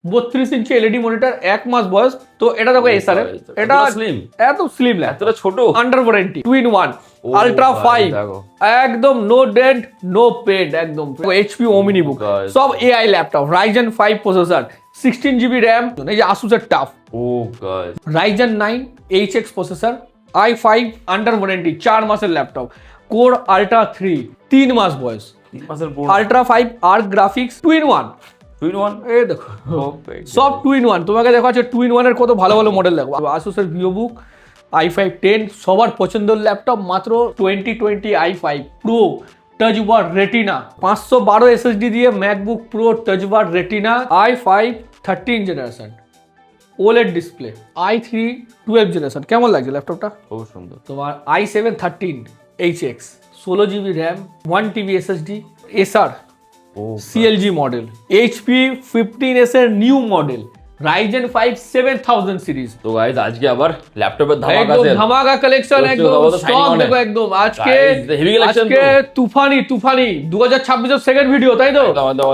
32 inch LED monitor, 1 মাস বয়স। তো এটা দেখো এসার এটা স্লিম, এত স্লিম না, এতটা ছোট, আন্ডার ওয়ারেন্টি, 2-in-1 আলট্রা 5, একদম নো ডেন্ট নো পেড, একদম এইচপি ওমিনি বুক, সব AI laptop, Ryzen 5 processor, 16 GB RAM, এই যে আসুসের টাফ, ও guys, Ryzen 9 HX processor, i5 under warranty, 4 মাসের ল্যাপটপ, কোর আলট্রা 3, 3 মাস বয়স, 3 মাসের পুরো, ultra 5 arc graphics, 2-in-1, 2-in-1, এই দেখো সব 2-in-1। তোমাকে দেখো আছে 2-in-1 এর কত ভালো ভালো মডেল দেখো, আসুসের ভিভোবুক i5 10, সবার পছন্দের ল্যাপটপ, মাত্র 2020 i5 pro touch bar retina, 512 SSD দিয়ে MacBook pro touch bar retina, i5 13 generation OLED display, i3 12 generation. কেমন লাগছে ল্যাপটপটা? খুব সুন্দর। তোমার i7 13 HX, 16 GB RAM, 1 TB SSD, এসার CLG মডেল, HP 15S এর নিউ মডেল, রাইজেন 5 7000 সিরিজ। তো গাইস আজকে আবার ল্যাপটপের ধামাকা একদম আছে, ধামাকা কালেকশন, একদম স্টক দেখো একদম। আজকে হেভি কালেকশন, আজকে তুফানি 2026 এর সেকেন্ড ভিডিও, তাই তো?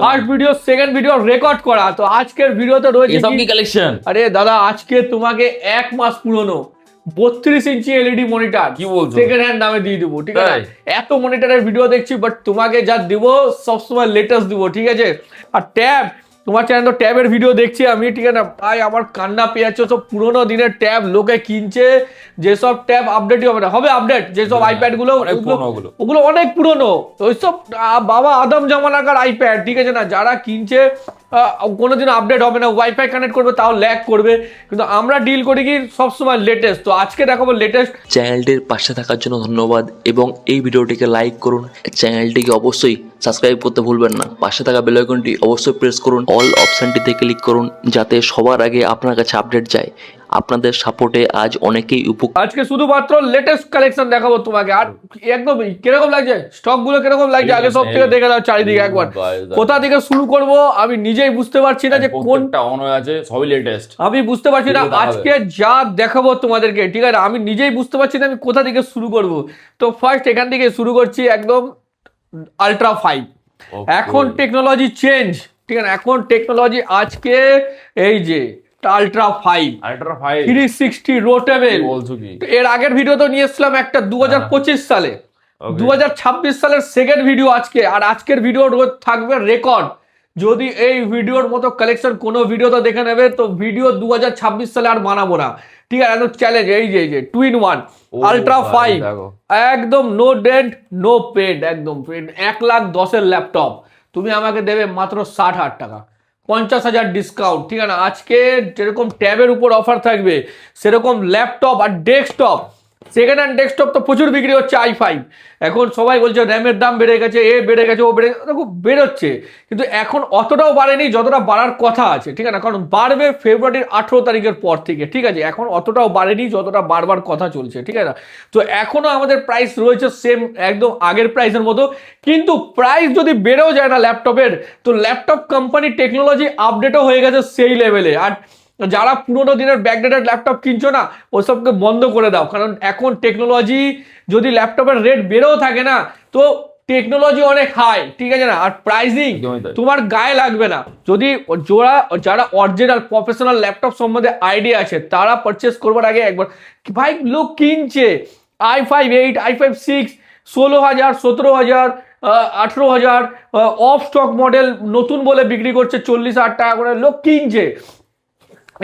First video second video record করা, তো আজকের ভিডিওতে রয়েছে এসব কি কালেকশন? আরে দাদা আজকে তোমাকে 1 মাস পুরনো 32 ইঞ্চি এলইডি মনিটর কি বলছো, সেকেন্ড হ্যান্ড দামে দিয়ে দেবো, ঠিক আছে? এত মনিটরের ভিডিও দেখছি, বাট তোমাকে যা দেবো সবসময় লেটেস্ট দেবো, ঠিক আছে? আর ট্যাব, তোমার চ্যানেল তো ট্যাবের ভিডিও দেখছি আমি, ঠিক আছে? ভাই আমার কান্না পেয়ে যাচ্ছে, সব পুরোনো দিনের ট্যাব লোকে কিনছে, যেসব ট্যাব আপডেটই হবে না, হবে আপডেট, যেসব আইপ্যাড গুলো ওগুলো অনেক পুরনো, ওইসব বাবা আদম জামানাকার আইপ্যাড, ঠিক আছে না? যারা কিনছে কোনোদিন আপডেট হবে না, ওয়াইফাই কানেক্ট করবে তাও ল্যাগ করবে, কিন্তু আমরা ডিল করি কি সবসময় লেটেস্ট। তো আজকে দেখাবো লেটেস্ট। চ্যানেলটির পাশে থাকার জন্য ধন্যবাদ এবং এই ভিডিওটিকে লাইক করুন, চ্যানেলটিকে অবশ্যই সাবস্ক্রাইব করতে ভুলবেন না, পাশে থাকা বেল আইকনটি অবশ্যই প্রেস করুন, অল অপশনটিতে ক্লিক করুন যাতে সবার আগে আপনার কাছে আপডেট যায়। আপনাদের সাপোর্টে আজ অনেকেই আজকে শুধুমাত্র লেটেস্ট কালেকশন দেখাবো তোমাকে। আর একদম কিরকম লাগছে স্টক গুলো, কিরকম লাগছে আগে সব থেকে দেখে দাও চারিদিকে একবার, কোথা থেকে শুরু করব আমি নিজেই বুঝতে পারছি না যে কোনটা অন হয়ে আছে, সবই লেটেস্ট আমি বুঝতে পারছি না। আজকে যা দেখাবো তোমাদেরকে, ঠিক আছে, আমি নিজেই বুঝতে পারছি না আমি কোথা থেকে শুরু করব। তো ফার্স্ট এখান থেকে শুরু করছি, একদম আলট্রা 5। এখন টেকনোলজি চেঞ্জ, ঠিক আছে? এখন টেকনোলজি আজকে এই যে আলট্রা 5 360 রোটেবল, এর আগের ভিডিও তো নিয়ে এসেছিলাম একটা 2025 সালে, 2026 সালের সেকেন্ড ভিডিও আজকে। আর আজকের ভিডিও থাকবে রেকর্ড, যদি এই ভিডিওর মতো কালেকশন কোনো ভিডিও তো দেখে নেবে, তো ভিডিও 2026 সালে আর বানাবো না, ঠিক আছে? একদম চ্যালেঞ্জ, এই যে 2-in-1 আলট্রা 5, একদম নো ডেন্ট নো পেড, একদম 1,10,000 ল্যাপটপ, তুমি আমাকে দেবে মাত্র 60,000 টাকা, 50,000 ডিসকাউন্ট, ঠিক আছে? আজকে যেরকম ট্যাবের উপর অফার থাকবে, সেরকম ল্যাপটপ আর ডেস্কটপ, সেকেন্ড হ্যান্ড ডেস্কটপ তো প্রচুর বিক্রি হচ্ছে i5। এখন সবাই বলছে র্যামের দাম বেড়ে গেছে, বেড়ে গেছে, ও বেড়ে গেছে, দেখো বেরোচ্ছে, কিন্তু এখন অতটাও বাড়েনি যতটা বাড়ার কথা আছে, ঠিক আছে? কারণ বাড়বে ফেব্রুয়ারির 18 তারিখের পর থেকে, ঠিক আছে? এখন অতটাও বাড়েনি যতটা বাড়বার কথা চলছে, ঠিক আছে? তো এখনো আমাদের প্রাইস রয়েছে সেম, একদম আগের প্রাইসের মতো, কিন্তু প্রাইস যদি বেড়েও যায় না ল্যাপটপের, তো ল্যাপটপ কোম্পানি টেকনোলজি আপডেটও হয়ে গেছে সেই লেভেলে। আর যারা পুরোনো দিনের ব্যাকডেটেড ল্যাপটপ কিনছো না, ওসবকে বন্ধ করে দাও, কারণ এখন টেকনোলজি, যদি ল্যাপটপের রেট বেড়েও থাকে না, তো টেকনোলজি অনেক হাই, ঠিক আছে না? আর প্রাইসিং তোমার গায়ে লাগবে না। যদি যারা অরিজিনাল প্রফেশনাল ল্যাপটপ সম্বন্ধে আইডিয়া আছে, তারা পারচেস করবার আগে একবার, ভাই লোক কিনছে i5 8, i5 6, 16,000, 17,000, 18,000, of stock model নতুন বলে বিক্রি করছে 40,000 টাকা করে, লোক কিনছে।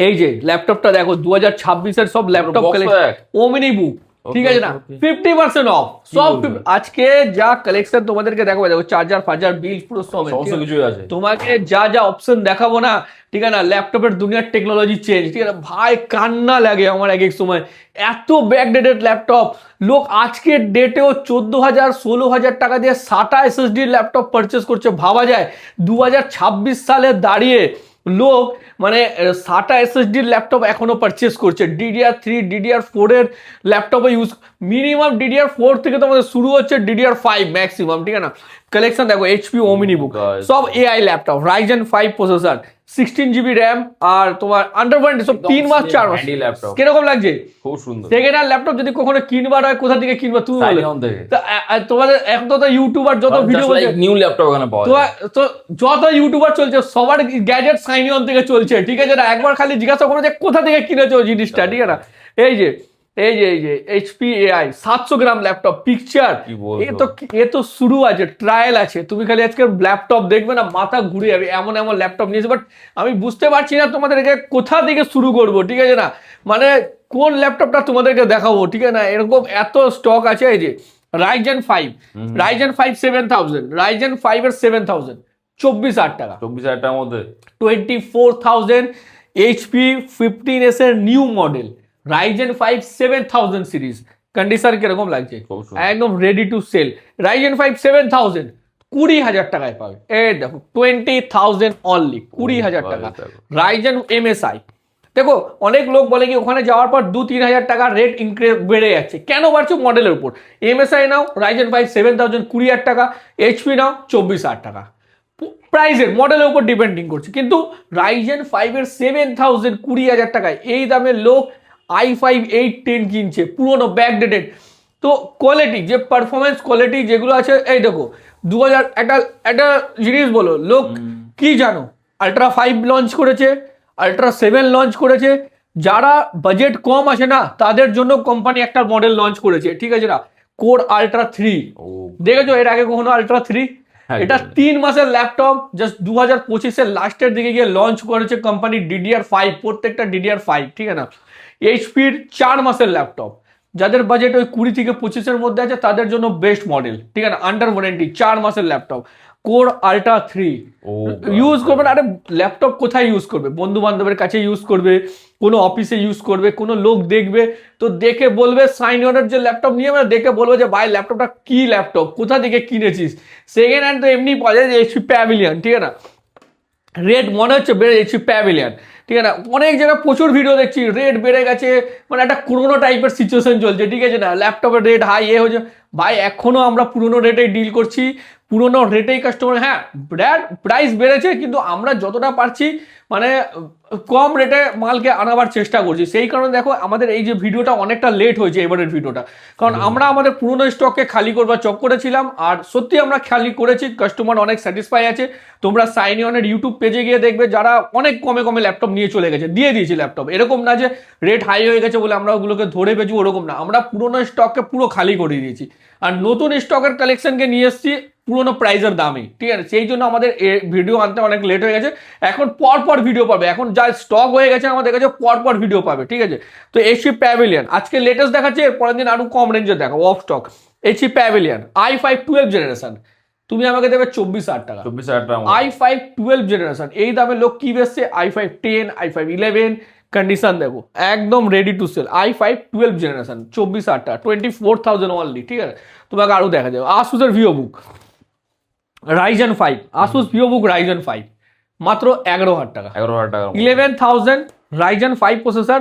এই যে ল্যাপটপটা দেখো 2026 এর সব ল্যাপটপ কালেকশন, ওমিনি বুক, ঠিক আছে না? 50% অফ সব। আজকে যা কালেকশন তোমাদেরকে দেখাবো, দেখো চার্জার ফার্জার বিল পুরো সব কিছুই আছে, তোমাকে যা যা অপশন দেখাবো না, ঠিক আছে না? ল্যাপটপের দুনিয়ার টেকনোলজি চেঞ্জ, ঠিক আছে ভাই? কান্না লাগে আমার এক এক সময়, এত ব্যাকডেটেড ল্যাপটপ। লোক আজকের ডেটেও 14,000 16,000 টাকা দিয়ে SATA SSD ল্যাপটপ পারচেস করছে, ভাবা যায় 2026 সালে দাঁড়িয়ে লোক মানে SATA SSD ল্যাপটপ এখনো পারচেস করছে। DDR3 DDR4 এর ল্যাপটপে ইউজ, মিনিমাম DDR4 থেকে তোমাদের শুরু হচ্ছে, DDR5 ম্যাক্সিমাম, ঠিক আছে না? কালেকশন দেখো HP ওমিনি বুক, সব AI laptop, Ryzen 5 processor, 16 GB RAM, আর তোমার আন্ডার ওয়ারেন্টি সব 3 মাস 4 মাস। হ্যান্ডি ল্যাপটপ কিরকম লাগছে? খুব সুন্দর। সেকেন্ড হ্যান্ড ল্যাপটপ যদি কখনো কিনবার হয় কোথা থেকে কিনবা তুমি বলো? সাইনিয়ন থেকে। তো তোমাদের এখন তো ইউটিউবার যত ভিডিও বলছে, নিউ ল্যাপটপ ওখানে পাওয়া যায়। তো যত ইউটিউবার চলছে সবার গ্যাজেট সাইনিয়ন থেকে চলছে, ঠিক আছে না? একবার খালি জিজ্ঞাসা করো যে কোথা থেকে কিনেছো জিনিসটা, ঠিক আছে না? এই যে HP AI 700 গ্রাম ল্যাপটপ পিকচার, কি বলবো? এ তো শুরু আছে, ট্রায়াল আছে। তুমি খালি আজকে ল্যাপটপ দেখবে না মাথা ঘুরে যাবে, এমন এমন ল্যাপটপ নিয়েছে। বাট আমি বুঝতে পারছি না তোমাদেরকে কোথা থেকে শুরু করব, ঠিক আছে না? মানে কোন ল্যাপটপটা তোমাদেরকে দেখাবো, ঠিক আছে না? এরকম এত স্টক আছে। এই যে Ryzen 5 7000, Ryzen 5 এর 7000 24,000 টাকা, 24,000 টাকার মধ্যে 24,000 HP 15S এর new model Ryzen 5 7000 series. Condition কিরকম লাগছে? খুব সুন্দর। একদম রেডি টু সেল। Ryzen 5 7000 20,000 টাকায় পাবে। এই দেখো 20,000 অনলি, 20,000 টাকা। Ryzen MSI দেখো, অনেক লোক বলে কি ওখানে যাওয়ার পর 2-3 হাজার টাকা রেট ইনক্রিজ বেড়ে যাচ্ছে। কেন বাড়ছে? মডেলের উপর। MSI নাও Ryzen 5 7000 20,000 টাকা, HP নাও 24,000 টাকা। প্রাইসের মডেলের উপর ডিপেন্ডিং করছে। কিন্তু Ryzen 5 এর 7000 20,000 টাকায় এই দামে লোক i5 810 কিনছে, পুরোনো ব্যাকডেটেড। তো কোয়ালিটি, যে পারফরমেন্স কোয়ালিটি যেগুলো আছে, এই দেখো 2000 একটা জিনিস বলো, লোক কি জানো, আলট্রা 5 লঞ্চ করেছে, আলট্রা 7 লঞ্চ করেছে। যারা বাজেট কম আছে না তাদের জন্য কোম্পানি একটা মডেল লঞ্চ করেছে, ঠিক আছে না? কোর আলট্রা 3 দেখেছো এর আগে কখনো? আলট্রা 3 এটা 3 মাসের ল্যাপটপ, জাস্ট 2025-এর লাস্টের দিকে গিয়ে লঞ্চ করেছে কোম্পানি DDR5, প্রত্যেকটা DDR5, ঠিক আছে না? HP-র 4 মাসের ল্যাপটপ, যাদের বাজেট ওই 20 থেকে 25-এর মধ্যে আছে তাদের জন্য বেস্ট মডেল, ঠিক আছে? আন্ডার ওয়ারেন্টি 4 মাসের ল্যাপটপ, কোর আলট্রা 3 ইউজ করবে না। আরে ল্যাপটপ কোথায় ইউজ করবে? বন্ধু বান্ধবের কাছে ইউজ করবে, কোনো অফিসে ইউজ করবে, কোনো লোক দেখবে, তো দেখে বলবে সাইনিয়নের যে ল্যাপটপ নিয়ে মানে দেখে বলবে যে ভাই ল্যাপটপটা কি ল্যাপটপ, কোথা থেকে কিনেছিস? সেকেন্ড হ্যান্ড তো এমনি পাওয়া যায়, HP প্যাভিলিয়ন, ঠিক আছে না? রেট মনে হচ্ছে বেড়ে HP প্যাভিলিয়ন, ঠিক আছে না? অনেক জায়গায় প্রচুর ভিডিও দেখছি রেট বেড়ে গেছে, মানে একটা পুরোনো টাইপের সিচুয়েশন চলছে, ঠিক আছে না? ল্যাপটপের রেট হাই হয়েছে। ভাই এখনো আমরা পুরোনো রেটেই ডিল করছি, পুরোনো রেটেই কাস্টমার। হ্যাঁ প্রাইস বেড়েছে, কিন্তু আমরা যতটা পারছি মানে কম রেটে মালকে আনাবার চেষ্টা করছি। সেই কারণে দেখো আমাদের এই যে ভিডিওটা অনেকটা লেট হয়েছে এবারের ভিডিওটা, কারণ আমরা আমাদের পুরোনো স্টককে খালি করবার চক্করে ছিলাম। আর সত্যি আমরা খালি করেছি, কাস্টমার অনেক স্যাটিসফাই আছে। তোমরা সাইনিয়নের ইউটিউব পেজে গিয়ে দেখবে যারা অনেক কমে কমে ল্যাপটপ নিয়ে চলে গেছে, দিয়ে দিয়েছি ল্যাপটপ। এরকম না যে রেট হাই হয়ে গেছে বলে আমরা ওগুলোকে ধরে পেয়েছি, ওরকম না। আমরা পুরোনো স্টককে পুরো খালি করে দিয়েছি, আর নতুন স্টকের কালেকশনকে নিয়ে এসেছি পুরোনো প্রাইসের দামে, ঠিক আছে? সেই জন্য আমাদের ভিডিও আনতে অনেক লেট হয়ে গেছে। এখন পরপর ভিডিও পাবে, এখন যা স্টক হয়ে গেছে আমাদের কাছে পরপর ভিডিও পাবে, ঠিক আছে? তো HP প্যাভিলিয়ন আজকে লেটেস্ট দেখাচ্ছে, এর পরের দিন আরো কম রেঞ্জে দেখাবো of stock. HP pavilion i5 12 generation তুমি আমাকে দেবে 24,000 টাকা। 24,000 টাকা i5 12 জেনারেশন, এই দামে লোক কি বেচছে? i5 10, i5 11, কন্ডিশন দেখো একদম ready to sell. i5 12 generation 24,000 টাকা, 24,000 অনলি, ঠিক আছে? তোমাকে আরো দেখা যাবে। আসুসের VivoBook Ryzen 5, Asus VivoBook Ryzen 5 মাত্র 11,000 টাকা, 11,000 টাকা 11,000 Ryzen 5 processor,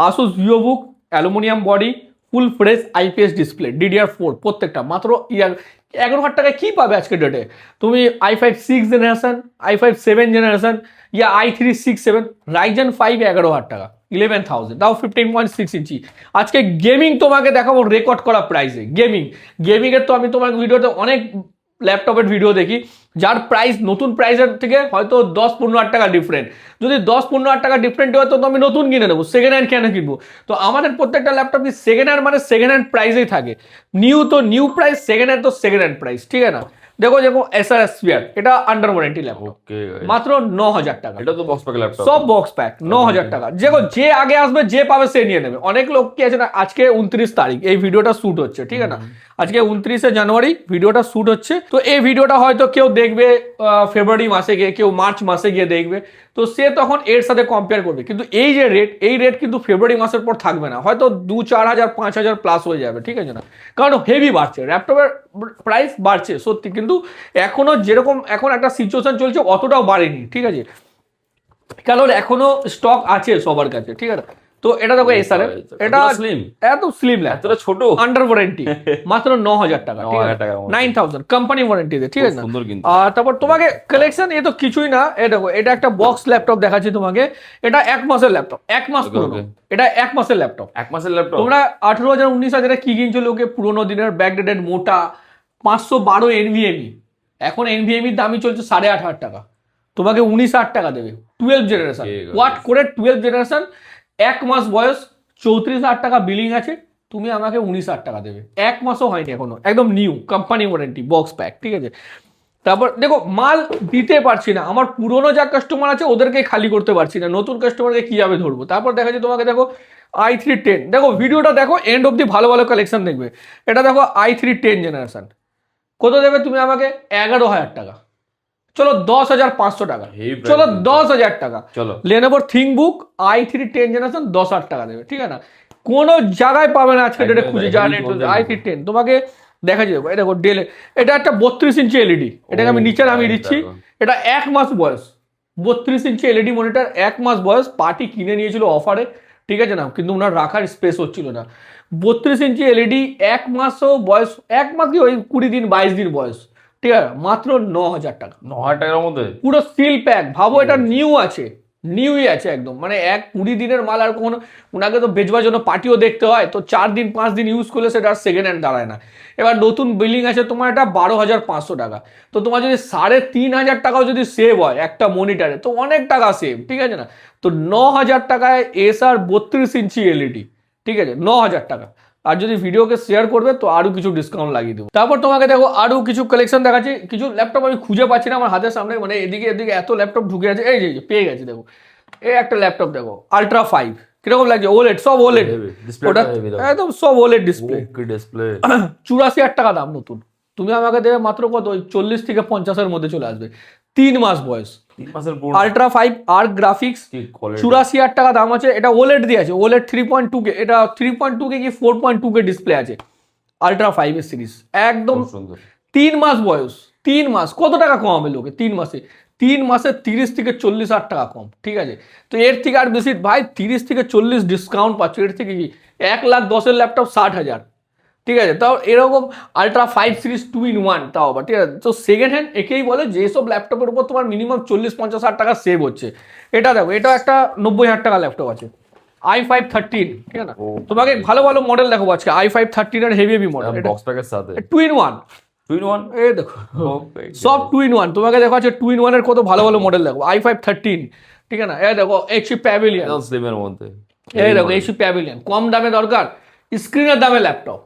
Asus VivoBook, aluminium body, full fresh IPS display, DDR4 প্রত্যেকটা, মাত্র 11,000 টাকায় কি পাবে আজকের ডেটে? তুমি i5 6 জেনারেশন, i5 7 জেনারেশন, ইয়া i3 6 7, Ryzen 5 11,000 টাকা, 11,000, তাও 15.6 ইঞ্চি। আজকে গেমিং তোমাকে দেখাবো রেকর্ড করা প্রাইসে। গেমিংয়ের তো আমি তোমার ভিডিওতে অনেক ল্যাপটপের ভিডিও দেখি যার প্রাইস নতুন প্রাইসের থেকে হয়তো 10-15,000 টাকা ডিফারেন্ট। যদি 10-15,000 টাকা ডিফারেন্ট হয় তো আমি নতুন কিনে নেবো, সেকেন্ড হ্যান্ড কেন কিনবো? তো আমাদের প্রত্যেকটা ল্যাপটপ সেকেন্ড হ্যান্ড মানে সেকেন্ড হ্যান্ড প্রাইসেই থাকে। নিউ তো নিউ প্রাইস, সেকেন্ড হ্যান্ড তো সেকেন্ড হ্যান্ড প্রাইস, ঠিক আছে না? দেখো Acer Aspire, এটা আন্ডার ওয়ারেন্টি ল্যাপটপ, ওকে মাত্র 9,000 টাকা। এটা তো বক্স প্যাক ল্যাপটপ, সব বক্স প্যাক 9,000 টাকা। দেখো যে আগে আসবে যে পাবে সে নিয়ে নেবে। অনেক লোক কি আছে না, আজকে 29 তারিখ এই ভিডিওটা শুট হচ্ছে, ঠিক আছে না? আজকে 29শে জানুয়ারি ভিডিওটা শুট হচ্ছে। তো এই ভিডিওটা হয়তো কেউ দেখবে ফেব্রুয়ারি মাসে গিয়ে, কেউ মার্চ মাসে গিয়ে দেখবে, তো সে তখন এর সাথে কম্পেয়ার করবে। কিন্তু এই যে রেট, এই রেট কিন্তু ফেব্রুয়ারি মাসের পর থাকবে না, হয়তো 2-4 হাজার 5 হাজার প্লাস হয়ে যাবে, ঠিক আছে না? কারণ হেভি বাড়ছে, ল্যাপটপের প্রাইস বাড়ছে সত্যি, কিন্তু এখনো যেরকম এখন একটা সিচুয়েশন চলছে অতটাও বাড়েনি, ঠিক আছে? কারণ এখনো স্টক আছে সবার কাছে, ঠিক আছে? তো এটা দেখো এসার এটা স্লিম, এত স্লিম ল্যাপটপ, এতটা ছোট, আন্ডার ওয়ারেন্টি, মাত্র 9,000 টাকা, ঠিক আছে, 9,000 টাকার মধ্যে। 9,000 কোম্পানি ওয়ারেন্টিতে, ঠিক আছে না? সুন্দর কিন্তু। আর তারপর তোমাকে কালেকশন এ তো কিছুই না, এ দেখো এটা একটা বক্স ল্যাপটপ দেখাচ্ছি তোমাকে, এটা 1 মাসের ল্যাপটপ, 1 মাস পুরনো, এটা 1 মাসের ল্যাপটপ। 1 মাসের ল্যাপটপ। তোমরা 18,000 19,000 কি কিনছো লোকে, পুরোনো দিনের ব্যাকডেটেড মোটা 512 এনভিএমই, এখন এনভিএমির দামই চলছে 8,500 টাকা, তোমাকে 19,000 টাকা দেবে। 12 জেনারেশন ওয়াট করে, 12 জেনারেশন, 1 মাস বয়স, 34,000 টাকা বিলিং আছে, তুমি আমাকে 19,000 টাকা দেবে, 1 মাসও হয়নি এখনো, একদম new company warranty box pack, ঠিক আছে। তারপর দেখো মাল দিতে পারছি না, আমার পুরোনো যা কাস্টমার আছে ওদেরকে খালি করতে পারছি না, নতুন কাস্টমারকে কিভাবে ধরবো। তারপর দেখা যাচ্ছে তোমাকে দেখো i3-10, দেখো ভিডিওটা দেখো এন্ড অব্দি, ভালো ভালো কালেকশন দেখবে। এটা দেখো i3-10 জেনারেশন, কত দেবে তুমি আমাকে? 11,000 টাকা, চলো 10,500 টাকা, চলো 10,000 টাকা, চলো লেনোভোর থিংকবুক i3-10 জেনারেশন 10,000 টাকা দেবে, ঠিক আছে না? কোনো জায়গায় পাবে না আজকে ডেটে খুঁজে যা রেট i3-10 তোমাকে দেখা যাবে। এটা দেখো ডেল, এটা একটা 32 ইঞ্চি এলইডি, এটাকে আমি নিচে নামিয়ে দিচ্ছি, এটা 1 মাস বয়স, 32 ইঞ্চি এলইডি মনিটর, 1 মাস বয়স, পার্টি কিনে নিয়েছিল অফারে, ঠিক আছে না, কিন্তু ওনার রাখার স্পেস হচ্ছিল না। 32 ইঞ্চি এলইডি, 1 মাসও বয়স, 1 মাস কি ওই 20 দিন 22 দিন বয়স, ঠিক আছে, মাত্র 9,000 টাকা, 9,000 টাকার মধ্যে পুরো সিল প্যাক। ভাবো এটা নিউ আছে, নিউই আছে একদম, মানে 20 দিনের মাল। আর কখনো ওনাকে তো বেচবার জন্য পার্টিও দেখতে হয়, তো 4 দিন 5 দিন ইউজ করলে সেটা আর সেকেন্ড হ্যান্ড দাঁড়ায় না। এবার নতুন বিলিং আছে তোমার এটা 12,500 টাকা, তো তোমার যদি 3,500 টাকাও যদি সেভ হয় একটা মনিটরে, তো অনেক টাকা সেভ, ঠিক আছে না? তো 9,000 টাকায় এসআর 32 ইঞ্চি এলইডি, ঠিক আছে, 9,000 টাকা। আর যদি ভিডিওকে শেয়ার করবে তো আরো কিছু ডিসকাউন্ট লাগিয়ে দেবো। তারপর তোমাকে দেখো আরো কিছু কালেকশন দেখাচ্ছি, কিছু ল্যাপটপ আমি খুঁজে পাচ্ছি না আমার হাতের সামনে, মানে এদিকে এদিকে এত ল্যাপটপ ঢুকে আছে। এই যে পেয়ে গেছি, দেখো এই একটা ল্যাপটপ দেখো Ultra 5, কিরকম লাগছে? ওলেড, সব ওলেড, ওটা একদম সব ওলেড ডিসপ্লে, কি ডিসপ্লে, 84,000 টাকা দাম নতুন, তুমি আমাকে দেবে মাত্র কত? ওই 40 থেকে 50-এর মধ্যে চলে আসবে, 3 মাস বয়স, 3 মাসের পুরো Ultra 5 আর্ক গ্রাফিক্স, 84,000 টাকা দাম আছে। এটা ওলেড দিয়ে আছে, ওলেড 3.2K, এটা 3.2K কি 4.2K ডিসপ্লে আছে Ultra 5 এর সিরিজ, একদম সুন্দর। 3 মাস বয়স, 3 মাস, কত টাকা কমাবে লোকে 3 মাসে? 3 মাসে 30 থেকে 40,000 টাকা কম, ঠিক আছে। তো এর থেকে আর বেশি ভাই, 30 থেকে 40 ডিসকাউন্ট পাচ্ছ, এর থেকে কি 1,10,000 ল্যাপটপ 60,000, ঠিক আছে। তাও এরকম Ultra 5 সিরিজ 2-in-1, তাও আবার, ঠিক আছে। তো সেকেন্ড হ্যান্ড একেই বলে যেসব ল্যাপটপের উপর তোমার মিনিমাম 40-50,000 টাকা সেভ হচ্ছে। এটা দেখো, এটা একটা 90,000 টাকা ল্যাপটপ আছে, i5-13, ঠিক আছে। তোমাকে ভালো ভালো মডেল দেখো আজকে, i5-13 এর হেভি হেভি মডেল, বক্স প্যাকের সাথে 2-in-1, 2-in-1, এই দেখো সব 2-in-1, তোমাকে দেখো আছে 2-in-1 এর কত ভালো ভালো মডেল দেখো, i5-13, ঠিক আছে না। এই দেখো HP প্যাভিলিয়ন, স্লিমের মধ্যে, এই দেখো HP প্যাভিলিয়ন, কম দামে দরকার, স্ক্রিনের দামে ল্যাপটপ,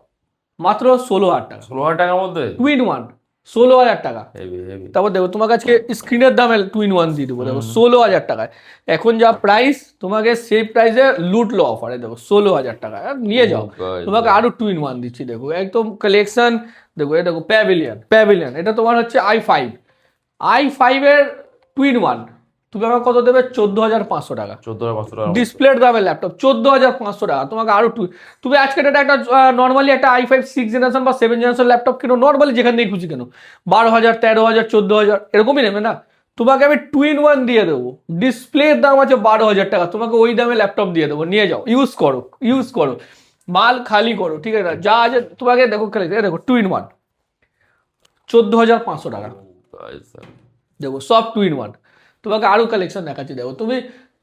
মাত্র 16,000 টাকা, 16,000 টাকার মধ্যে 2-in-1, 16,000 টাকা। Heavy heavy. তারপর দেখো তোমাকে আজকে স্ক্রিনের দামে 2-in-1 দিয়ে দেবো, দেখো 16,000 টাকায়, এখন যা প্রাইস তোমাকে সেই প্রাইসে লুটলো অফারে, দেখো 16,000 টাকা, নিয়ে যাও। তোমাকে আরো 2-in-1 দিচ্ছি, দেখো একদম কালেকশন, দেখো এই দেখো প্যাভিলিয়ন, প্যাভিলিয়ন, এটা তোমার হচ্ছে i5 এর 2-in-1, তুমি আমাকে কত দেবে? 14,500 টাকা, 14,500 টাকা ডিসপ্লের দামে ল্যাপটপ 14,500 টাকা। তোমাকে আরো তুমি আজকে একটা নর্মালি একটা i5 6 জেনারেশন বা 7 জেনারেশন ল্যাপটপ কিনো, নর্মালি যেখান থেকে খুশি কেন, 12,000, 13,000, 14,000 এরকমই নেবে না। তোমাকে আমি 2-in-1 দিয়ে দেবো, ডিসপ্লের দাম আছে 12,000 টাকা, তোমাকে ওই দামে ল্যাপটপ দিয়ে দেবো, নিয়ে যাও, ইউজ করো, মাল খালি করো, ঠিক আছে। যা আছে তোমাকে দেখো, দেখো 2-in-1 14,500 টাকা, দেখো সব 2-in-1। তোমাকে আরো কালেকশন দেখাচ্ছি, দেখো তুমি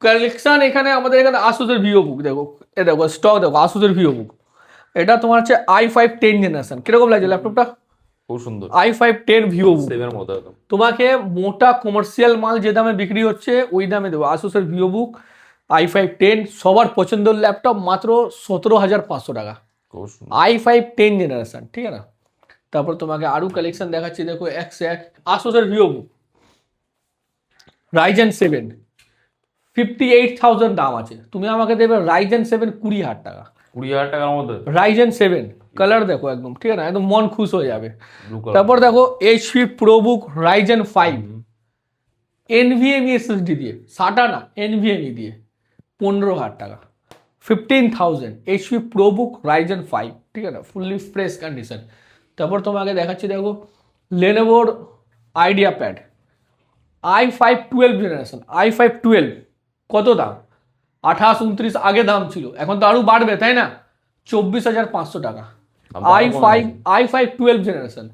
কালেকশন এখানে আমাদের এখানে আসুসের ভিভো বুক, দেখো এ দেখো স্টক, দেখো আসুসের ভিভো বুক, এটা তোমার হচ্ছে i5-10 জেনারেশন, কিরকম লাগছে ল্যাপটপটা? খুব সুন্দর, i5-10 ভিভো বুক, সেভের মতো একদম। তোমাকে মোটা কমার্শিয়াল মাল যে দামে বিক্রি হচ্ছে ওই দামে দেবো, আসুসের ভিভো বুক i5-10, সবার পছন্দের ল্যাপটপ, মাত্র 17,500 টাকা, খুব সুন্দর। i5-10 জেনারেশন, ঠিক আছে না। তারপর তোমাকে আরো কালেকশন দেখাচ্ছি, দেখো আসুসের ভিভো বুক Ryzen 7, 58,000 দাম আছে, তুমি আমাকে দেবে Ryzen 7 20,000 টাকা, 20,000 টাকার মধ্যে Ryzen 7, কালার দেখো একদম, ঠিক আছে না, একদম মন খুশ হয়ে যাবে। Blue color। তারপর দেখো HP ProBook Ryzen 5 NVMe SSD দিয়ে, SATA না NVMe দিয়ে, 15,000 টাকা, 15,000 HP ProBook Ryzen 5, ঠিক আছে, ফুললি ফ্রেশ কন্ডিশন। তারপর তোমাকে দেখাচ্ছি, দেখো Lenovo IdeaPad i5-12 generation, i5-12 কত দাম? 28-29 আগে দাম ছিল, এখন তো আরো বাড়বে তাই না। 24,500 টাকা। দাম তো আরো i5 12 জেনারেশন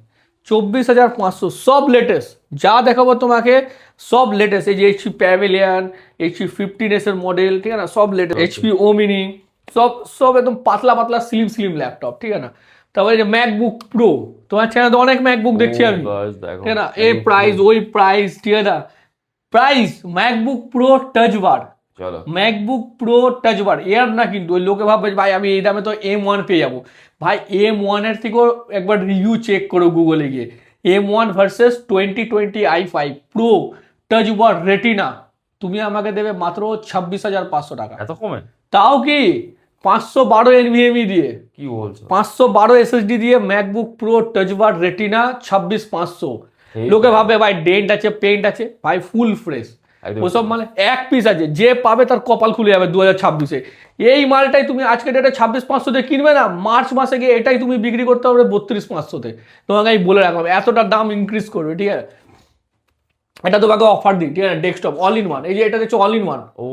24,500, সব লেটেস্ট যা দেখাবো তোমাকে, সব লেটেস্ট। এই যে HP প্যাভিলিয়ন, HP 15s এর মডেল, ঠিক আছে না, সব লেটেস্ট। HP ওমিনি, সব একদম পাতলা পাতলা স্লিম ল্যাপটপ, ঠিক আছে না। তারপরে যে ম্যাকবুক প্রো, তোমার চ্যানেল তো অনেক ম্যাকবুক দেখছি আমি, ঠিক আছে না। এই প্রাইস ওই প্রাইস, ঠিক আছে না। Price MacBook pro touch bar, চলো MacBook pro touch bar air না, কিন্তু ওই লোকে ভাববে ভাই আমি এই দামে তো M1 পেয়ে যাবো। ভাই M1 এর থেকেও একবার রিভিউ চেক করো গুগলে গিয়ে। M1 versus 2020 i5 pro touch bar retina, তুমি আমাকে দেবে মাত্র 26,500 টাকা। এত কমে? তাও কি 512 NVMe দিয়ে, কি বলছো? 512 SSD দিয়ে MacBook pro touch bar retina 26,500। এই লোকে ভাবে ভাই ডেন্ট আছে পেইন্ট আছে, ভাই ফুল ফ্রেশ। একদম ওসব মানে এক পিস আছে, যে পাবে তার কপাল খুলে যাবে 2026-এ। এই মালটাই তুমি আজকে ডেটে 26,500-তে কিনবে না, মার্চ মাসে গিয়ে এটাই তুমি বিক্রি করতে পারবে 32,500-তে। তোমাকে আমি বলে রাখলাম এতটা দাম ইনক্রিজ করবে, ঠিক আছে। এটা তোমাকে অফার দিই, ঠিক আছে, ডেস্কটপ অল ইন ওয়ান। এই যে এটা দেখছো অল ইন ওয়ান, ও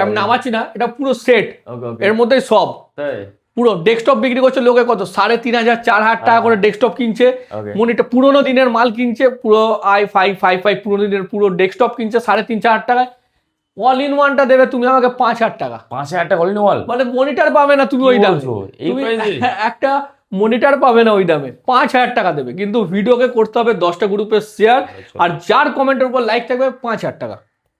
আমি নামাচ্ছি না, এটা পুরো সেট, ওকে ওকে এর মধ্যে সব তাই পুরো। ডেস্কটপ বিক্রি করছে লোকে কত 3,500 4,000 টাকা করে ডেস্কটপ কিনছে। Okay. মনিটর পুরোনো দিনের মাল কিনছে, পুরো i5 পুরোনো দিনের পুরো ডেস্কটপ কিনছে 3,500-4,000 টাকায়। অল ইন ওয়ানটা দেবে তুমি আমাকে 5,000 টাকা। 5,000 টাকা অল ইন ওয়াল? মানে মনিটর পাবে না তুমি কি ওই দামে, বলছো? এই তুমি price-এ? একটা মনিটর পাবে না ওই দামে, 5,000 টাকা দেবে। কিন্তু ভিডিওকে করতে হবে 10টা গ্রুপে শেয়ার, আর যার কমেন্টের উপর লাইক থাকবে 5,000 টাকা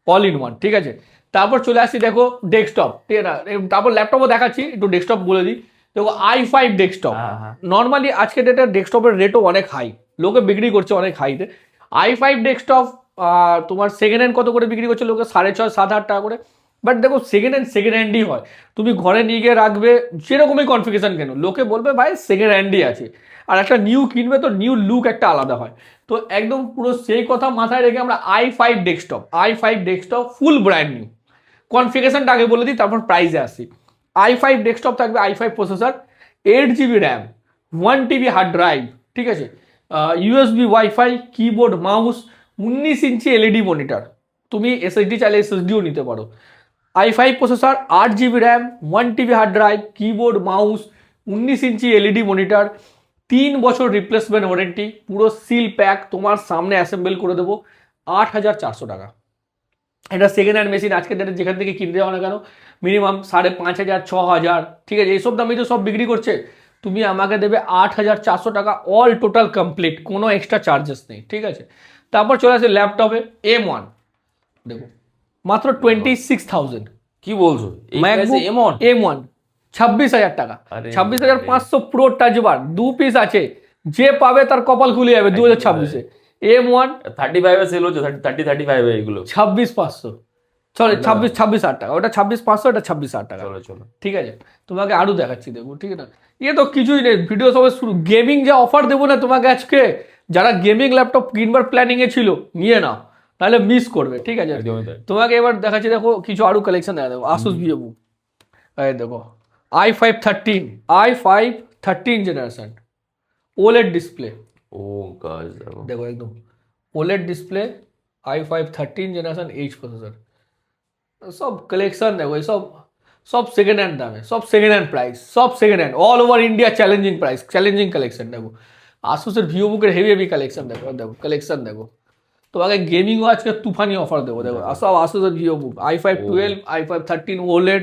অল ইন ওয়ান, ঠিক আছে। তারপর চলে আসছি দেখো ডেস্কটপ, ঠিক আছে না। তারপর ল্যাপটপও দেখাচ্ছি, একটু ডেস্কটপ বলে দিই। দেখো i5 ডেস্কটপ, হ্যাঁ। নর্মালি আজকে ডেটে ডেস্কটপের রেটও অনেক হাই, লোকে বিক্রি করছে অনেক হাইতে। i5 ডেস্কটপ তোমার সেকেন্ড হ্যান্ড কত করে বিক্রি করছে লোকে? 6,500-7,000 টাকা করে। বাট দেখো সেকেন্ড হ্যান্ডই হয়, তুমি ঘরে নিয়ে গিয়ে রাখবে যেরকমই কনফিগারেশন কেন, লোকে বলবে ভাই সেকেন্ড হ্যান্ডই আছে। আর একটা নিউ কিনবে তো নিউ লুক একটা আলাদা হয়। তো একদম পুরো সেই কথা মাথায় রেখে আমরা i5 desktop full brand new. কনফিগারেশনটা আগে বলে দিই, তারপর প্রাইসে আসি। i5 ডেস্কটপ থাকবে i5 processor, 8GB RAM, 1TB hard drive, ঠিক আছে, USB wifi, keyboard mouse, 19 inch LED monitor. তুমি SSD চাইলে SSDও নিতে পারো। i5 processor, 8GB RAM, 1TB hard drive, keyboard mouse, 19 inch LED monitor, 3 বছর রিপ্লেসমেন্ট ওয়ারেন্টি, পুরো seal pack, তোমার সামনে অ্যাসেম্বল করে দেবো 8,400 টাকা। এটা সেকেন্ড হ্যান্ড মেশিন আজকের ডেটে যেখান থেকে কিনতে যাও না কেন মিনিমাম 5,500 6,000, ঠিক আছে, এইসব দামে তো সব বিক্রি করছে। তুমি আমাকে দেবে 8,400 টাকা অল টোটাল কমপ্লিট, কোনো এক্সট্রা চার্জেস নেই, ঠিক আছে। তারপর চলে আসে ল্যাপটপে M1, দেখো মাত্র 26,000। কি বলছো? এই ম্যাকবুক প্রাইসে এমন? M1 26,000 টাকা, আরে 26,500 প্রো টাচ বার, 2 পিস আছে, যে পাবে তার কপাল খুলে যাবে 2026-এ। M1 35 এ সেল হচ্ছে, 35 এগুলো। 26,500, সরি 26,000 টাকা, ওটা 26,500, এটা 26,000 টাকা, চলো চলো ঠিক আছে। তোমাকে আরো দেখাচ্ছি, দেখো, ঠিক আছে না। ইয়ে তো কিছুই নেই, ভিডিও সবাই শুরু। গেমিং যা অফার দেবো না তোমাকে আজকে, যারা গেমিং ল্যাপটপ কিনবার প্ল্যানিং এ ছিল নিয়ে নাও, তাহলে মিস করবে, ঠিক আছে। একদমই তাই। তোমাকে এবার দেখাচ্ছি, দেখো কিছু আরো কালেকশন দেখা, দেখো Asus VivoBook, এই দেখো i5 13 জেনারেশন OLED ডিসপ্লে, ও গাইস দেখো দেখো একদম OLED display, i5 13 generation H processor, সব কালেকশন দেখো, সব সেকেন্ড হ্যান্ড দামে, সব সেকেন্ড হ্যান্ড প্রাইস, সব second hand all over India, challenging price, challenging collection. দেখো আসুসের VivoBook-এর হেভি কালেকশন, দেখো কালেকশন দেখো। তোমাকে গেমিংও আজকে তুফানি অফার দেবো, দেখো সব আসুসের VivoBook, i5 12, i5 13 OLED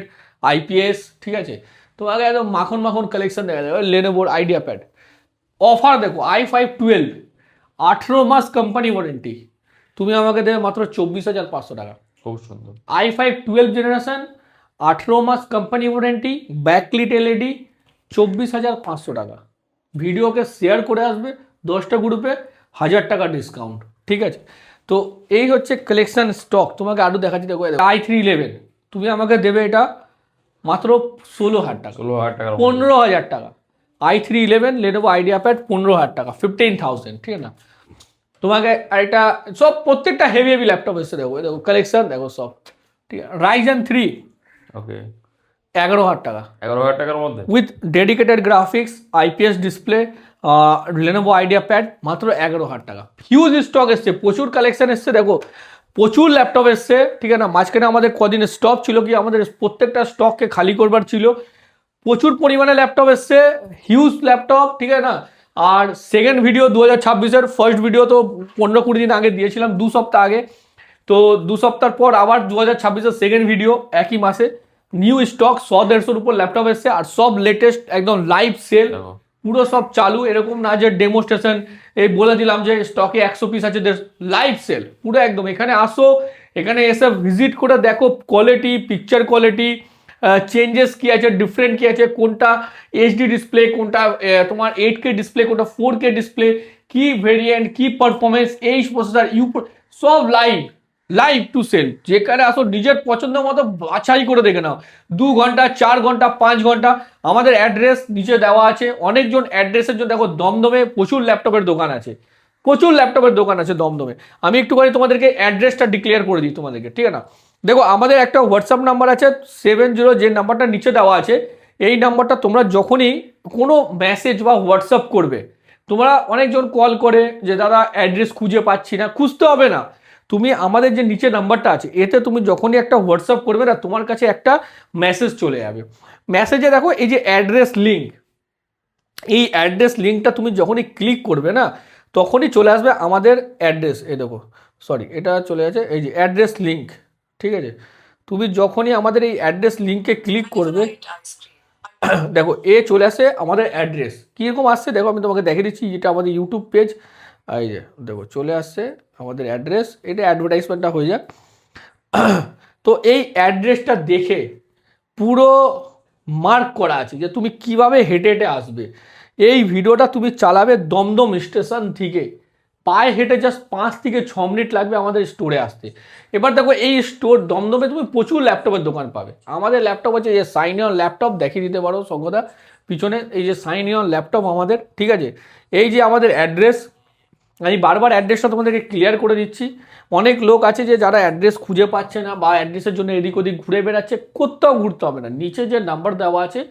IPS, ঠিক আছে। তোমাকে একদম মাখন কালেকশন দেখা যাবে। লেনোভোর আইডিয়াপ্যাড অফার দেখো, i5 12 18 মাস কোম্পানি ওয়ারেন্টি, তুমি আমাকে দেবে মাত্র 24,500 টাকা। খুব সুন্দর। i5 12 জেনারেশন, 18 মাস কোম্পানি ওয়ারেন্টি, ব্যাকলিট এলইডি, 24,500 টাকা। ভিডিওকে শেয়ার করে আসবে 10টা গ্রুপে, 1,000 টাকা ডিসকাউন্ট, ঠিক আছে। তো এই হচ্ছে কালেকশন স্টক। তোমাকে আরও দেখাচ্ছি, দেখো i3 11, তুমি আমাকে দেবে এটা মাত্র 16,000 টাকা, 16,000 টাকার 15,000 টাকা। i3 11 Lenovo IdeaPad 15,000 টাকা, 15,000, ঠিক আছে না। তোমাকে একটা সব প্রত্যেকটা হেভি ল্যাপটপ এসে দেখো কালেকশন দেখো সব, ঠিক আছে। Ryzen 3 ওকে 11,000 টাকা 11,000 টাকার মধ্যে with dedicated graphics, IPS display, Lenovo IdeaPad মাত্র 11,000 টাকা। হিউজ স্টক এসছে, প্রচুর কালেকশন এসছে, দেখো প্রচুর ল্যাপটপ এসছে, ঠিক আছে না। মাঝখানে আমাদের কদিন স্টক ছিল, কি আমাদের প্রত্যেকটা স্টককে খালি করবার ছিল। প্রচুর পরিমাণে ল্যাপটপ এসছে, হিউজ ল্যাপটপ, ঠিক আছে না। আর সেকেন্ড ভিডিও 2026-এর, ফার্স্ট ভিডিও তো 15-20 দিন আগে দিয়েছিলাম, 2 সপ্তাহ আগে। তো 2 সপ্তাহ পর আবার 2026-এর সেকেন্ড ভিডিও একই মাসে। নিউ স্টক 100-150-এর উপর ল্যাপটপ এসছে, আর সব লেটেস্ট একদম লাইভ সেল, পুরো সব চালু। এরকম না যে ডেমোস্ট্রেশন, এই বলে দিলাম যে স্টকে 100 পিস আছে, লাইভ সেল পুরো একদম। এখানে আসো, এখানে এসে ভিজিট করে দেখো কোয়ালিটি, পিকচার কোয়ালিটি, চেঞ্জেস কি আছে, ডিফারেন্ট কি আছে, কোনটা এইচডি ডিসপ্লে, কোনটা তোমার 8K ডিসপ্লে, কোনটা 4K ডিসপ্লে, কি ভেরিয়েন্ট, কি পারফরমেন্স, এই প্রসেসর, সব লাইভ টু সেল। যেখানে আসো নিজের পছন্দ মতো বাছাই করে দেখে নাও। 2 ঘন্টা, 4 ঘন্টা, 5 ঘন্টা। আমাদের অ্যাড্রেস নিচে দেওয়া আছে। অনেকজন অ্যাড্রেসের জন্য, দেখো দমদমে প্রচুর ল্যাপটপের দোকান আছে, দমদমে। আমি একটুখানি তোমাদেরকে অ্যাড্রেসটা ডিক্লেয়ার করে দিই তোমাদেরকে, ঠিক আছে না। দেখো আমাদের একটা হোয়াটসঅ্যাপ নাম্বার আছে 70, যে নাম্বারটা নিচে দেওয়া আছে। এই নাম্বারটা তোমরা যখনই কোনো মেসেজ বা হোয়াটসঅ্যাপ করবে, তোমরা অনেকজন কল করে যে দাদা অ্যাড্রেস খুঁজে পাচ্ছি না, খুঁজতে হবে না। তুমি আমাদের যে নিচে নাম্বারটা আছে, এতে তুমি যখনই একটা হোয়াটসঅ্যাপ করবে না, তোমার কাছে একটা মেসেজ চলে যাবে। মেসেজে দেখো এই যে অ্যাড্রেস লিঙ্ক, এই অ্যাড্রেস লিঙ্কটা তুমি যখনই ক্লিক করবে না, তখনই চলে আসবে আমাদের অ্যাড্রেস। এই দেখো, সরি, এটা চলে আছে এই যে অ্যাড্রেস লিঙ্ক, ঠিক আছে। তুমি যখনই আমাদের এই অ্যাড্রেস লিঙ্কে ক্লিক করবে, দেখো চলে আসে আমাদের অ্যাড্রেস। কীরকম আসছে দেখো, আমি তোমাকে দেখে দিচ্ছি। যেটা আমাদের ইউটিউব পেজ, এই যে দেখো চলে আসছে আমাদের অ্যাড্রেস। এটা অ্যাডভার্টাইজমেন্টটা হয়ে যাক। তো এই অ্যাড্রেসটা দেখে পুরো মার্ক করা আছে যে তুমি কিভাবে হেঁটে হেঁটে আসবে। এই ভিডিওটা তুমি চালাবে দমদম স্টেশন থেকে, পায়ে হেঁটে জাস্ট 5 থেকে 6 মিনিট লাগবে আমাদের স্টোরে আসতে। এবার দেখো এই স্টোর দমদমে তুমি প্রচুর ল্যাপটপের দোকান পাবে। আমাদের ল্যাপটপ আছে, যে সাইনিয়ন ল্যাপটপ দেখিয়ে দিতে পারো সঙ্গদা পিছনে, এই যে সাইনিয়ন ল্যাপটপ আমাদের, ঠিক আছে। এই যে আমাদের অ্যাড্রেস, আমি বারবার অ্যাড্রেসটা তোমাদেরকে ক্লিয়ার করে দিচ্ছি। অনেক লোক আছে যে যারা অ্যাড্রেস খুঁজে পাচ্ছে না, বা অ্যাড্রেসের জন্য এদিক ওদিক ঘুরে বেড়াচ্ছে, কোথাও ঘুরতে হবে না। নিচে যে নাম্বার দেওয়া আছে,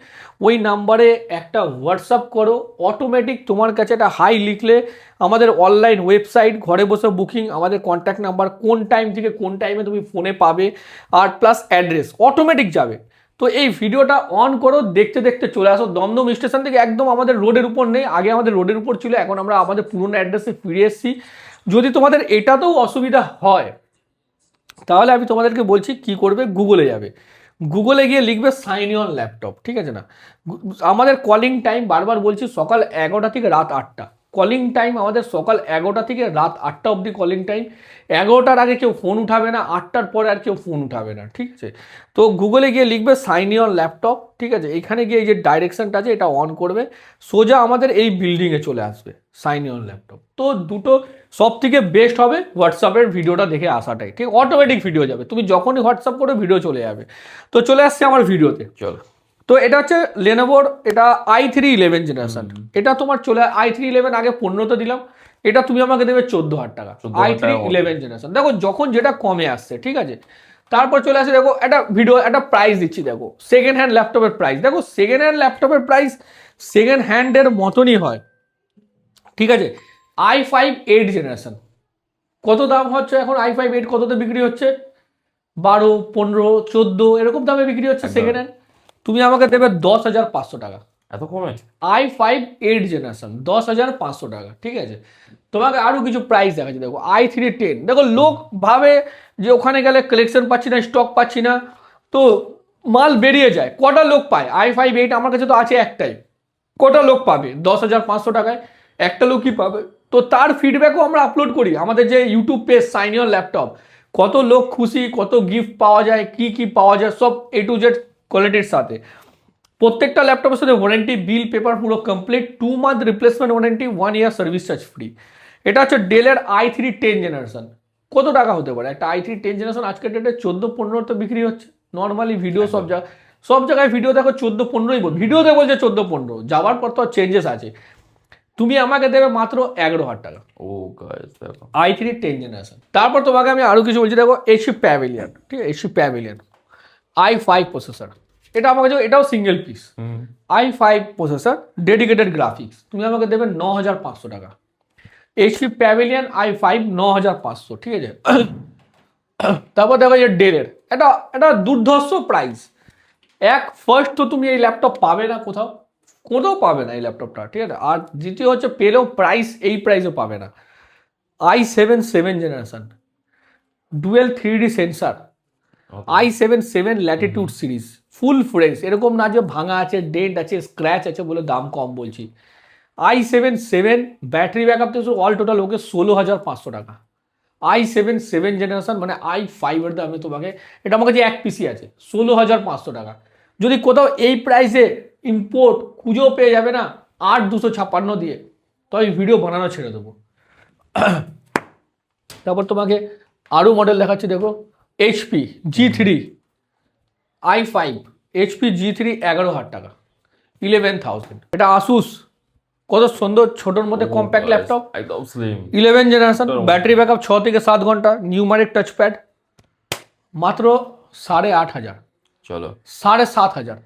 ওই নাম্বারে একটা হোয়াটসঅ্যাপ করো, অটোমেটিক তোমার কাছে একটা হাই লিখলে আমাদের অনলাইন ওয়েবসাইট, ঘরে বসে বুকিং, আমাদের কন্ট্যাক্ট নাম্বার, কোন টাইম থেকে কোন টাইমে তুমি ফোনে পাবে, আর প্লাস অ্যাড্রেস অটোমেটিক যাবে। তো এই ভিডিওটা অন করো, দেখতে দেখতে চলে আসো দমদম স্টেশন থেকে। একদম আমাদের রোডের উপর নেই, আগে আমাদের রোডের উপর ছিল, এখন আমরা আমাদের পুরনো অ্যাড্রেসে ফিরে এসেছি। যদি তোমাদের এটাতেও অসুবিধা হয়, তাহলে আমি তোমাদেরকে বলছি কি করবে, গুগলে যাবে। গুগলে গিয়ে লিখবে সাইনিয়ন ল্যাপটপ, ঠিক আছে না। আমাদের কলিং টাইম বারবার বলছি, সকাল 11টা থেকে রাত 8টা কলিং টাইম আমাদের। সকাল 11টা থেকে রাত 8টা অবধি কলিং টাইম। 11টার আগে কেউ ফোন উঠাবে না, 8টার পরে আর কেউ ফোন উঠাবে না, ঠিক আছে। তো গুগলে গিয়ে লিখবে সাইনিয়ন ল্যাপটপ, ঠিক আছে। এখানে গিয়ে এই যে ডাইরেকশনটা আছে, এটা অন করবে, সোজা আমাদের এই বিল্ডিংয়ে চলে আসবে সাইনিয়ন ল্যাপটপ। তো দুটো সব থেকে বেস্ট হবে হোয়াটসঅ্যাপের ভিডিওটা দেখে আসাটাই, ঠিক। অটোমেটিক ভিডিও যাবে, তুমি যখনই হোয়াটসঅ্যাপ করো ভিডিও চলে যাবে। তো চলে আসছে আমার ভিডিওতে, চলো। তো এটা হচ্ছে লেনোভোর, এটা i3 11 জেনারেশন। এটা তোমার চলে i3 11, আগে 15 দিলাম, এটা তুমি আমাকে দেবে 14,000 টাকা। i3 11 জেনারেশন, দেখো যখন যেটা কমে আসছে, ঠিক আছে। তারপর চলে আসে, দেখো একটা ভিডিও, একটা প্রাইস দিচ্ছি, দেখো সেকেন্ড হ্যান্ড ল্যাপটপের প্রাইস। দেখো সেকেন্ড হ্যান্ড ল্যাপটপের প্রাইস সেকেন্ড হ্যান্ডের মতনই হয়, ঠিক আছে। i5 8 জেনারেশন, কত দাম হচ্ছে এখন? i5 8 কততে বিক্রি হচ্ছে? 12, 15, 14 এরকম দামে বিক্রি হচ্ছে সেকেন্ড হ্যান্ড। তুমি আমাকে দেবে 10,500 টাকা। এত কমে? i5 8 জেনারেশন 10,500 টাকা, ঠিক আছে। তোমাকে আরো কিছু প্রাইস দেখাচ্ছি, দেখো i3 10। দেখো লোক ভাবে যে ওখানে গেলে কালেকশন পাচ্ছি না, স্টক পাচ্ছি না, তো মাল বেরিয়ে যায়। কটা লোক পায় i5 8? আমার কাছে তো আছে একটাই। কটা লোক পাবে 10,500 টাকায়? একটা লোকই পাবে। তো তার ফিডব্যাকও আমরা আপলোড করি আমাদের যে ইউটিউব পেজ সাইনিয়ন ল্যাপটপ। কত লোক খুশি, কত গিফট পাওয়া যায়, কি কি পাওয়া যায়, সব A to Z কোয়ালিটির সাথে। প্রত্যেকটা ল্যাপটপের সাথে ওয়ারেন্টি, বিল, পেপার পুরো complete, 2 month replacement warranty, 1 year service charge free. এটা হচ্ছে ডেলের i3 10 জেনারেশন। কত টাকা হতে পারে একটা i3 10 জেনারেশন? আজকের ডেটে 14-15 তো বিক্রি হচ্ছে নর্মালি। ভিডিও সব জায়গায় ভিডিও দেখো 14-15ই বল, ভিডিওতে বলছে 14-15, যাওয়ার পর তো চেঞ্জেস আছে। তুমি আমাকে দেবে মাত্র 11,000 টাকা। ও গাইস দেখো i3 10 জেনারেশন। তারপর তোমাকে আমি আরো কিছু বলছি, দেখো HP প্যাভিলিয়ন, ঠিক আছে। HP প্যাভিলিয়ন i5 প্রসেসর, এটা আমাকে, এটাও single piece i5 processor, dedicated graphics. তুমি আমাকে দেবে 9,500 টাকা। HP প্যাভিলিয়ন i5 9,500, ঠিক আছে। তারপর দেখো যে ডেলের এটা দুর্ধর্ষ প্রাইস। ফার্স্ট তো তুমি এই ল্যাপটপ পাবে না কোথাও পাবে না এই ল্যাপটপটা, ঠিক আছে। আর দ্বিতীয় হচ্ছে পেলেও এই প্রাইসও পাবে না। i7 7 generation, dual 3D sensor, i7 latitude series, full fresh, এরকম না যে ভাঙা আছে, ডেন্ট আছে, স্ক্র্যাচ আছে বলে দাম কম বলছি। i7 ব্যাটারি ব্যাকআপ তো অল টোটাল ওকে 16,500 টাকা। i7 জেনারেশন মানে i5 এর দামে তোমাকে, এটা আমার কাছে 1 পিসি আছে 16,500 টাকা। যদি কোথাও এই প্রাইসে ইম্পোর্ট খুঁজেও পেয়ে যাবে না 8,256 দিয়ে, তো আমি ভিডিও বানানো ছেড়ে দেবো। তারপর তোমাকে আরও মডেল দেখাচ্ছি, দেখো HP G3 i5, HP G3 11,000 টাকা, 11,000। এটা আসুস, কত সুন্দর ছোটোর মধ্যে কম্প্যাক্ট ল্যাপটপ, একদম স্লিম, 11 জেনারেশন, ব্যাটারি ব্যাকআপ 6 থেকে 7 ঘন্টা, নিউমারিক টাচপ্যাড, মাত্র 8,500, চলো 7,500,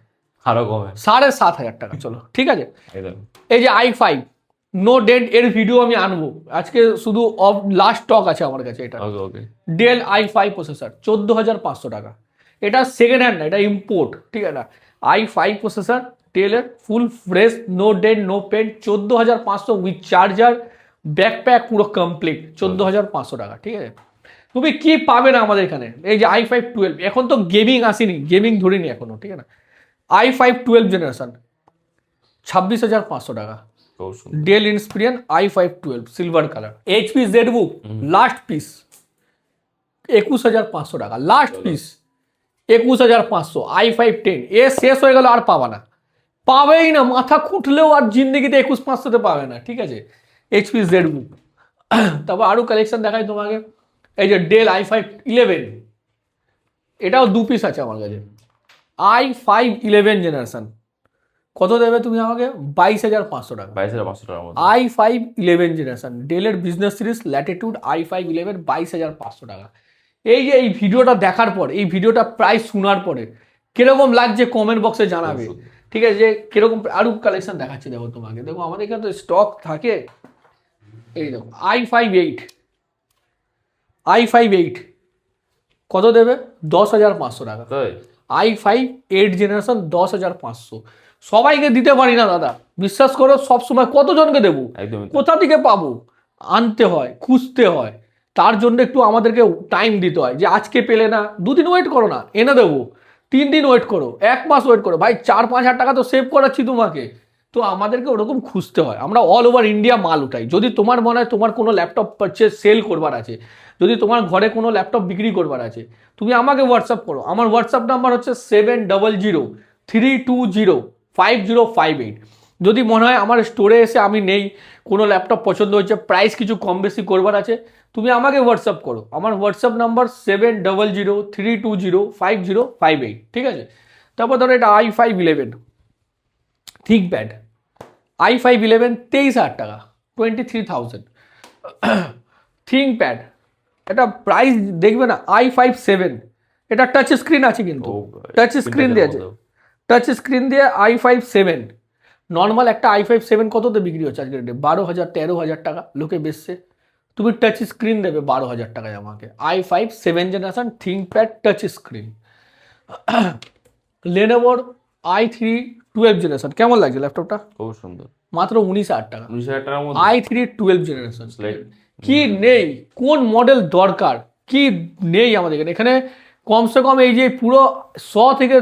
আরো কমে 7,500 টাকা। চলো ঠিক আছে। একদম। এই যে i5 নো ডেন্ট, এর ভিডিও আমি আনবো আজকে, শুধু লাস্ট স্টক আছে আমার কাছে। এটা ওকে ওকে, ডেল i5 প্রসেসর, 14,500 টাকা। এটা সেকেন্ড হ্যান্ড না, এটা ইম্পোর্ট, ঠিক আছে। i5 প্রসেসর ডেলের, full fresh, no dent no paint, 14,500 with charger, backpack পুরো কমপ্লিট, 14,500 টাকা, ঠিক আছে। তুমি কি পাবে না আমাদের এখানে, এই যে i5 12, এখন তো গেমিং আসেনি, গেমিং ধরিনি এখনো, ঠিক আছে। i5 12 জেনারেশন, 26,500 টাকা। খুব সুন্দর। Dell Inspiron i5 12 silver colour, HP ZBook last piece 21,500 টাকা, লাস্ট পিস 21,500। i5 10 এ শেষ হয়ে গেল, আর পাবেই না, মাথা খুঁটলেও আর জিন্দিগিতে 21,500তে পাবে না, ঠিক আছে। HP ZBook। তারপর আরও কালেকশন দেখাই তোমাকে, এই যে ডেল i5 11, এটাও 2 পিস আছে আমার কাছে। i5 11 জেনারেশন, কত দেবে তুমি আমাকে? 22,500 টাকা। 22,500 টাকার মধ্যে i5 11 জেনারেশন, ডেলের বিজনেস সিরিজ ল্যাটিটিউড, i5 11 22,500 টাকা। এই যে এই ভিডিওটা দেখার পর, এই ভিডিওটা প্রায় শোনার পরে কিরকম লাগছে কমেন্ট বক্সে জানাবে, ঠিক আছে। যে কিরকম আরও কালেকশন দেখাচ্ছি, দেখো তোমাকে, দেখো আমাদের এখানে তো স্টক থাকে। এই দেখো i5 8 কত দেবে? 10,500 টাকা। তাই i5 8 জেনারেশন 10,500। সবাইকে দিতে পারি না দাদা, বিশ্বাস করো, সবসময় কতজনকে দেবো, একদমই তাই। কোথা থেকে পাবো, আনতে হয়, খুঁজতে হয়, তার জন্য একটু আমাদেরকে টাইম দিতে হয়। যে আজকে পেলে না, 2 দিন ওয়েট করো না, এনে দেবো, 3 দিন ওয়েট করো, 1 মাস ওয়েট করো, ভাই 4-5 হাজার টাকা তো সেভ করাচ্ছি তোমাকে। তো আমাদেরকে ওরকম খুঁজতে হয়, আমরা অল ওভার ইন্ডিয়া মাল উঠাই। যদি তোমার মনে হয় তোমার কোনো ল্যাপটপ পারচেজ সেল করবার আছে, যদি তোমার ঘরে কোনো ল্যাপটপ বিক্রি করবার আছে, তুমি আমাকে হোয়াটসঅ্যাপ করো। আমার হোয়াটসঅ্যাপ নাম্বার হচ্ছে 700-320-5058। যদি মনে হয় আমার স্টোরে এসে আমি নেই, কোনো ল্যাপটপ পছন্দ হচ্ছে, প্রাইস কিছু কম বেশি করবার আছে, তুমি আমাকে হোয়াটসঅ্যাপ করো। আমার হোয়াটসঅ্যাপ নাম্বার 700-320-5058, ঠিক আছে। তারপর ধরো এটা i5 11 থিক প্যাড, i5 11 23,000 টাকা, 23,000। থিঙ্ক প্যাড, এটা প্রাইস দেখবে না, i5 7, এটা টাচ স্ক্রিন আছে, কিন্তু ও, টাচ স্ক্রিন দিয়ে আছে, টাচ স্ক্রিন দিয়ে i5 7। নর্মাল একটা i5 7 কততে বিক্রি হচ্ছে আজকের ডেটে? 12,000 13,000 টাকা লোকে বেচছে। তুমি টাচ স্ক্রিন দেবে 12,000 টাকায় আমাকে, i5 7 generation ThinkPad touch screen. লেনোভোর i3 12 জেনারেশন, কেমন লাগছে ল্যাপটপটা? খুব সুন্দর, মাত্র 19,000 টাকা। 19,000 টাকার মধ্যে i3 12 জেনারেশন, Slate। কি নেই, কোন মডেল দরকার, কি নেই আমাদের এখানে। এখানে কমসে কম এই যে পুরো 100 থেকে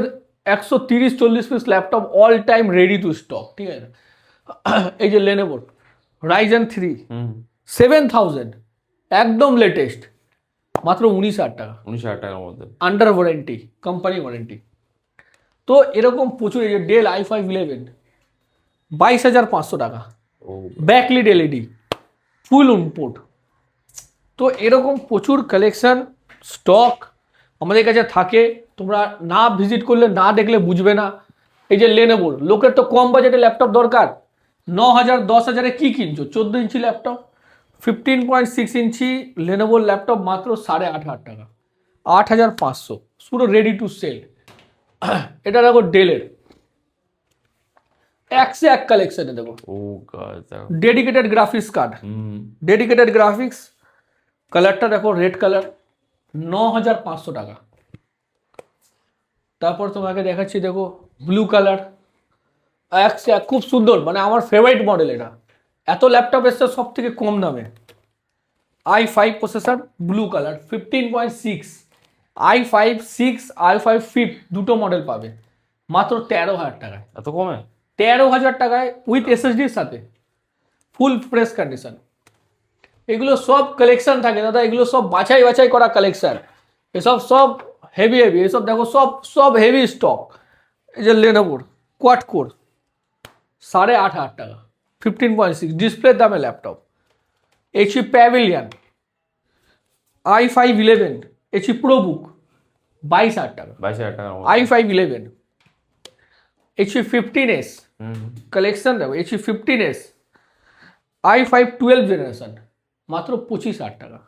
130-40 piece laptop all time ready to stock, ঠিক আছে। এই যে লেনোভোর Ryzen 3 7000, একদম লেটেস্ট, মাত্র 19,000 টাকা, 19,000 টাকার মধ্যে আন্ডার ওয়ারেন্টি, কোম্পানি ওয়ারেন্টি। তো এরকম প্রচুর, এই যে ডেল i5 11 22,500 টাকা, ও ব্যাকলিট এলইডি, ফুল ইম্পোর্ট। তো এরকম প্রচুর কালেকশন স্টক আমাদের কাছে থাকে, তোমরা না ভিজিট করলে, না দেখলে বুঝবে না। এই যে লেনোভোর, লোকের তো কম বাজেটে ল্যাপটপ দরকার, 9,000 10,000-এ কি কিনছো? 14 ইঞ্চি ল্যাপটপ, 15.6 ইঞ্চি লেনোভোর ল্যাপটপ মাত্র 8,500 টাকা, 8,500, পুরো রেডি টু সেল। এটা দেখো ডেলের, একসে এক কালেকশনে দেখো, ও গাইস দেখো, dedicated graphics card, dedicated graphics, কালারটা দেখো রেড কালার, 9,500 টাকা। তারপর তোমাকে দেখাচ্ছি, দেখো ব্লু কালার, খুব সুন্দর, মানে আমার ফেভারিট মডেল এটা। এত ল্যাপটপ এসছে সব থেকে কম দামে। i5 processor, blue colour, 15.6, i5 6, i5 5 দুটো মডেল পাবে মাত্র 13,000 টাকায়। এত কমে? 13,000 টাকায় উইথ এসএসডির সাথে, ফুল ফ্রেশ কন্ডিশন। এগুলো সব কালেকশন থাকে দাদা, এগুলো সব বাছাই বাছাই করা কালেকশন। এসব সব হেভি হেভি, এসব দেখো সব সব হেভি স্টক। এই যে লেনোভোর কোয়াড কোর, 8,500 টাকা, 15.6 ডিসপ্লে দামে laptop. HP pavilion, i5 11, HP ProBook, 22,000 টাকা। 22,000 টাকার মধ্যে। i5 11, এইচপি 15s কালেকশন দেখো, এইচপি 15s, i5 12 জেনারেশন, মাত্র 25,000 টাকা।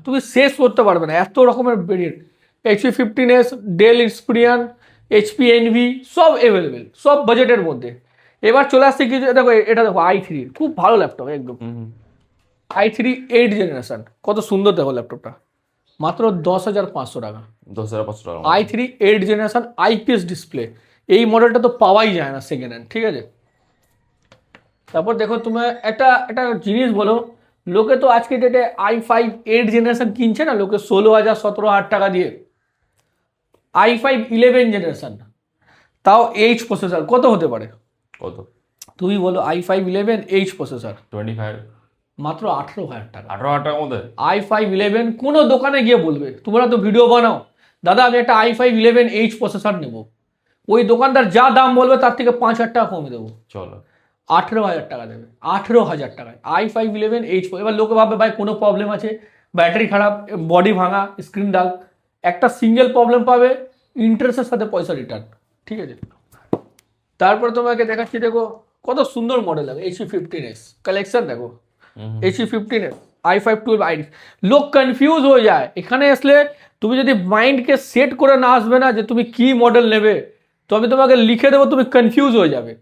তুমি শেষ করতে পারবে না, এত রকমের variant. HP 15s, Dell Inspiron, HP Envy, সব অ্যাভেলেবেল, সব বাজেটের মধ্যে। এবার চলে আসছে কিছু, দেখো এটা দেখো i3, খুব ভালো ল্যাপটপ একদম। i3 8 জেনারেশন, কত সুন্দর দেখো ল্যাপটপটা, মাত্র 10,500 টাকা। 10,500 টাকা। i3 8 জেনারেশন আইপিএস ডিসপ্লে, এই মডেলটা তো পাওয়াই যায় না সেকেন্ড হ্যান্ড, ঠিক আছে। তারপর দেখো তুমি একটা একটা জিনিস বলো, লোকে তো আজকে ডেটে i5 8 জেনারেশন কিনছে না লোকে 16,000 17,000 টাকা দিয়ে। i5 11 জেনারেশন, তাও এইচ প্রসেসর, কত হতে পারে কত? তুমি বলো? i5 11 H processor 25। মাত্র 18,000 টাকা। 18,000 টাকার মধ্যে i5 11, কোনো দোকানে গিয়ে বলবে, তোমরা তো ভিডিও বানাও, দাদা আমি একটা i5 11 এইচ প্রসেসর নেব, ওই দোকানদার যা দাম বলবে তার থেকে 5,000 টাকা কমে দেবো। চলো, 18,000 টাকা দেবে, 18,000 টাকায় i5 11 এইচ। এবার লোকে ভাববে ভাই কোনো প্রবলেম আছে, ব্যাটারি খারাপ, বডি ভাঙা, স্ক্রিন ডাল, একটা সিঙ্গেল প্রবলেম পাবে, ইন্টারেস্টের সাথে পয়সা রিটার্ন, ঠিক আছে। তারপরে তোমাকে দেখাচ্ছি, দেখো কত সুন্দর মডেল হবে, এইচপি 15s কালেকশন দেখো, এইচপি 15s, i5 12 আইরিস। লোক কনফিউজ হয়ে যায় এখানে আসলে, তুমি যদি মাইন্ডকে সেট করে না আসবে না যে তুমি কি মডেল নেবে, তো আমি তোমাকে লিখে দেবো, তুমি কনফিউজ হয়ে যাবে।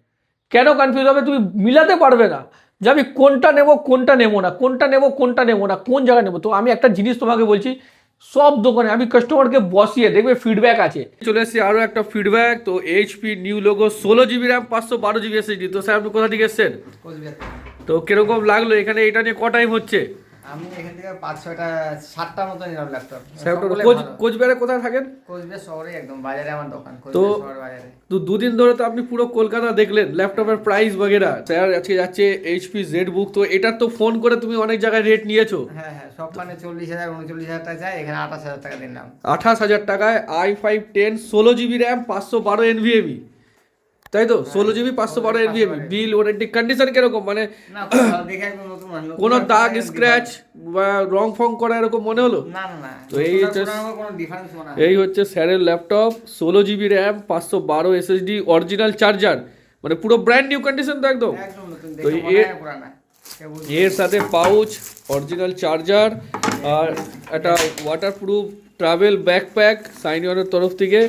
কেন কনফিউজ হবে? তুমি মিলাতে পারবে না যে আমি কোনটা নেব কোনটা নেবো না, কোনটা নেব কোনটা নেবো না, কোন জায়গায় নেবো। তো আমি একটা জিনিস তোমাকে বলছি, সব দোকানে আমি কাস্টমারকে বসিয়ে দেখবে ফিডব্যাক আছে। চলে এসেছি আরও একটা ফিডব্যাক, তো HP new logo, 16GB RAM, 512GB SSD। তো স্যার আপনি কোথা থেকে এসছেন? তো কিরকম লাগলো এখানে, এটা নিয়ে ক টাইম হচ্ছে? আমি এখান থেকে 5-6টা মতো নিলাম ল্যাপটপ। কোচবিহারে কোথায় থাকেন? কোচবিহার শহরে, একদম বাজারে আমার দোকান, তো কোচবিহার শহর বাজারে। তো দুদিন ধরে তো আপনি পুরো কলকাতা দেখলেন ল্যাপটপের প্রাইস বগেরা। স্যার আজকে যাচ্ছে এইচপি জেড বুক, তো এটার তো ফোন করে তুমি অনেক জায়গায় রেট নিয়েছো। হ্যাঁ হ্যাঁ, সব মানে 40,000 39,000 টাকা যায়, এখানে 28,000 টাকা দিলাম। 28,000 টাকায় i5 10, 16GB র্যাম, 512 NVMe, তাই তো? 16GB 512 NVMe, বিল ওয়ারেন্টি কন্ডিশন কিরকম, মানে না দেখে একদম নতুন মানে কোনো দাগ স্ক্র্যাচ বা রং ফং করা এরকম মনে হলো? না না না, তো এই হচ্ছে, কোনো ডিফারেন্স মনে হয়। এই হচ্ছে স্যারের laptop, 16GB RAM, 512 SSD, original charger, মানে পুরো ব্র্যান্ড নিউ কন্ডিশন তো একদম। একদম নতুন, তো দেখে মনে হয় পুরানা। এর সাথে পাউচ, অরিজিনাল চার্জার, আর একটা ওয়াটারপ্রুফ ট্রাভেল ব্যাকপ্যাক সাইনিয়নের তরফ থেকে,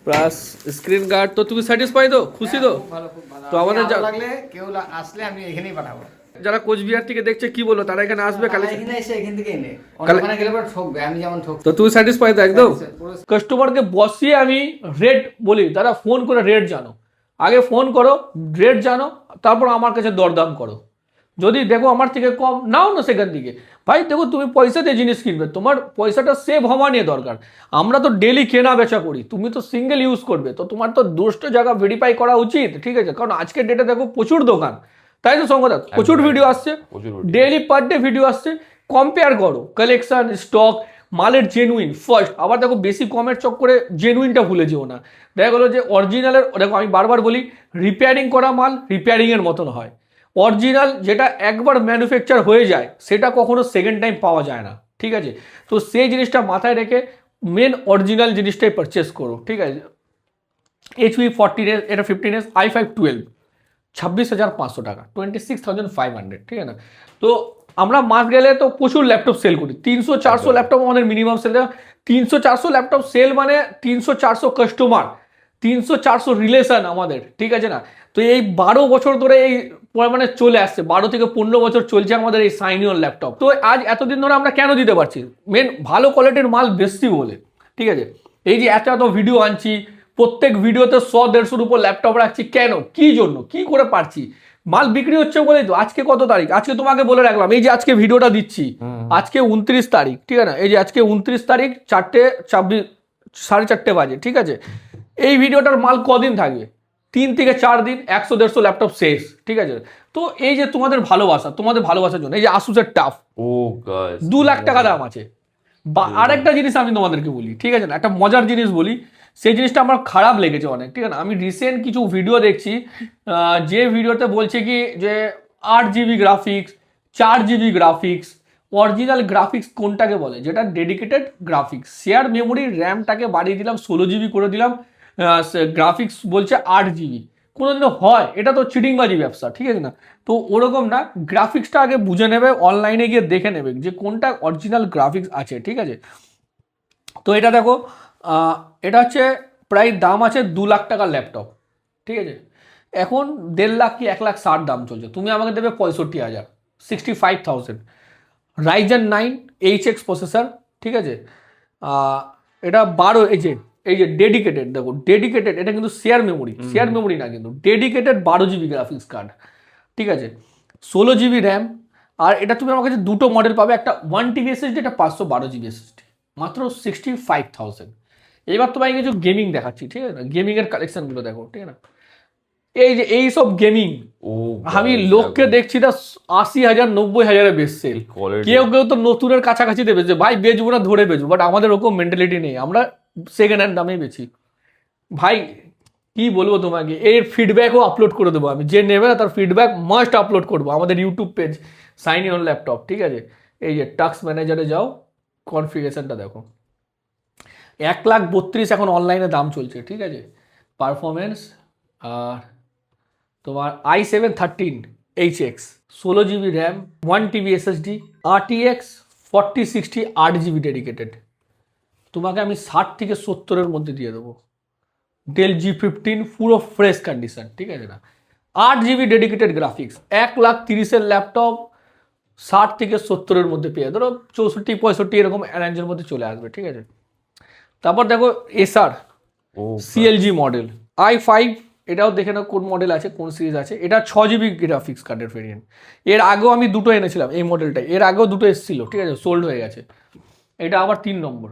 প্লাস স্ক্রিন গার্ড। তো তুমি স্যাটিসফাই তো, খুশি তো? খুব ভালো খুব ভালো। তো আমাদের ভালো লাগলে কেউ আসলে আমি এখানেই পাঠাবো। যারা কোচবিহার থেকে দেখছে কি বললো, তারা এখানে আসবে কালেকশন। এখানে এসে এখান থেকেই নে, ওখানে গেলে পরে ঠকবে, আমি যেমন ঠকছি। তো তুমি স্যাটিসফাই তো একদম? পুরো কাস্টমারকে বসিয়ে আমি রেট বলি, তারা ফোন করে রেট জানো, আগে ফোন করো, রেট জানো, তারপর আমার কাছে দরদাম করো। যদি দেখো আমার থেকে কম, নাও না সেখান থেকে। ভাই দেখো তুমি পয়সা দিয়ে জিনিস কিনবে, তোমার পয়সাটা সেভ হওয়া নিয়ে দরকার। আমরা তো ডেলি কেনা বেচা করি, তুমি তো সিঙ্গেল ইউজ করবে, তো তোমার তো 10টা জায়গা ভেরিফাই করা উচিত, ঠিক আছে। কারণ আজকের ডেটে দেখো প্রচুর দোকান, তাই তো সঙ্গদা, প্রচুর ভিডিও আসছে, ডেইলি পার ডে ভিডিও আসছে। কম্পেয়ার করো কালেকশন, স্টক, মালের জেনুইন ফার্স্ট। আবার দেখো বেশি কমের চক্করে জেনুইনটা ভুলে যেও না। দেখা গেলো যে অরিজিনালের, দেখো আমি বারবার বলি, রিপেয়ারিং করা মাল রিপেয়ারিংয়ের মতন হয়। অরিজিনাল যেটা একবার ম্যানুফ্যাকচার হয়ে যায় সেটা কখনো সেকেন্ড টাইম পাওয়া যায় না, ঠিক আছে। তো সেই জিনিসটা মাথায় রেখে মেন অরিজিনাল জিনিসটাই পারচেস করো, ঠিক আছে। এইচপি 14s, এটা 15s, i5 12, 26,500 টাকা, 26,500, ঠিক আছে না। তো আমরা মাস গেলে তো প্রচুর ল্যাপটপ সেল করি, 300-400 ল্যাপটপ আমাদের মিনিমাম সেল। 300-400 ল্যাপটপ সেল মানে 300-400 কাস্টমার, 300-400 রিলেশন আমাদের, ঠিক আছে না। তো এই 12 বছর ধরে এই মানে চলে আসছে, 12 থেকে 15 বছর চলছে আমাদের এই সাইনিয়ন ল্যাপটপ। তো আজ এতদিন ধরে আমরা কেন দিতে পারছি? মেন ভালো কোয়ালিটির মাল বেশি বলে, ঠিক আছে। এই যে এত ভিডিও আনছি, প্রত্যেক ভিডিওতে 100-150-র উপর ল্যাপটপ রাখছি, কেন, কি জন্য, কি করে পারছি? মাল বিক্রি হচ্ছে বলেই তো। আজকে কত তারিখ? আজকে তোমাকে বলে রাখলাম, এই যে আজকে ভিডিওটা দিচ্ছি, আজকে 29 তারিখ, ঠিক আছে। এই যে আজকে 29 তারিখ 4:26, 4:30 বাজে, ঠিক আছে। এই ভিডিওটার মাল কদিন থাকবে? 3 থেকে 4 দিন, 100-150 ল্যাপটপ শেষ, ঠিক আছে। তো এই যে তোমাদের ভালোবাসার জন্য এই যে আসুসের টাফ, ও গাইস 2 লাখ টাকা দাম আছে। বা আরেকটা জিনিস আমি তোমাদেরকে বলি, ঠিক আছে না, একটা মজার জিনিস বলি, সেই জিনিসটা আমার খারাপ লেগেছে অনেক, ঠিক আছে। আমি রিসেন্ট কিছু ভিডিও দেখছি, যে ভিডিওতে বলছে কি যে 8 GB graphics, 4 GB graphics. Original graphics কোনটাকে বলে? যেটা ডেডিকেটেড গ্রাফিক্স। শেয়ার মেমোরি র্যামটাকে বাড়িয়ে দিলাম, 16 GB করে দিলাম, গ্রাফিক্স বলছে 8 GB। কোনোদিনও হয়? এটা তো চিটিংবাজি ব্যবসা, ঠিক আছে না। তো ওরকম না, গ্রাফিক্সটা আগে বুঝে নেবে, অনলাইনে গিয়ে দেখে নেবে যে কোনটা অরিজিনাল গ্রাফিক্স আছে, ঠিক আছে। তো এটা দেখো, এটা হচ্ছে প্রায় দাম আছে 2 লাখ টাকার ল্যাপটপ, ঠিক আছে। এখন 1.5 লাখ কি 1,60,000 দাম চলছে, তুমি আমাকে দেবে 65,000, 65,000। রাইজেন 9 HX প্রসেসর, ঠিক আছে। এটা 12, এই যে ডেডিকেটেড, দেখো ডেডিকেটেড, এটা কিন্তু শেয়ার মেমোরি না, কিন্তু ডেডিকেটেড 12 GB গ্রাফিক্স কার্ড, ঠিক আছে। 16 GB র্যাম। আর এটা তুমি আমার কাছে দুটো মডেল পাবে, একটা 1 TB SSD, এটা 512 GB SSD, মাত্র 65,000। এবার তোমায় কিছু গেমিং দেখাচ্ছি, ঠিক আছে না, গেমিংয়ের কালেকশনগুলো দেখো, ঠিক আছে না। এই যে এইসব গেমিং, ও আমি লোককে দেখছি না 80,000 90,000-এ বেচছে। কেউ তো নতুনের কাছাকাছি দেবে যে ভাই বেচবো না, ধরে বেচবো, বাট আমাদের ওরকম মেন্টালিটি নেই, আমরা সেকেন্ড হ্যান্ড দামেই বেচি। ভাই কি বলবো তোমাকে, এর ফিডব্যাকও আপলোড করে দেবো আমি, যে নেবে না তার ফিডব্যাক মাস্ট আপলোড করবো আমাদের ইউটিউব পেজ সাইনিয়ন ল্যাপটপ, ঠিক আছে। এই যে টাস্ক ম্যানেজারে যাও, কনফিগারেশনটা দেখো, 1,32,000 এখন অনলাইনে দাম চলছে, ঠিক আছে। পারফরমেন্স, আর তোমার i7 13 HX, 16 GB RAM, 1 TB SSD, RTX 4060 8 GB dedicated. তোমাকে আমি 60 থেকে 70-এর মধ্যে দিয়ে দেবো। ডেল G15 পুরো ফ্রেশ কন্ডিশন, ঠিক আছে না। 8 GB ডেডিকেটেড গ্রাফিক্স, 1,30,000-এর ল্যাপটপ 60 থেকে 70-এর মধ্যে পেয়ে, ধরো 64-65 এরকম রেঞ্জের মধ্যে চলে আসবে, ঠিক আছে। তারপর দেখো এসার CLG মডেল i5, এটাও দেখে নাও কোন মডেল আছে, কোন সিরিজ আছে। এটা 6 GB গ্রাফিক্স কার্ডের ভেরিয়েন্ট। এর আগেও আমি দুটো এনেছিলাম এই মডেলটা, এর আগেও দুটো এসেছিল, ঠিক আছে, সোল্ড হয়ে গেছে। এটা আবার 3 নম্বর।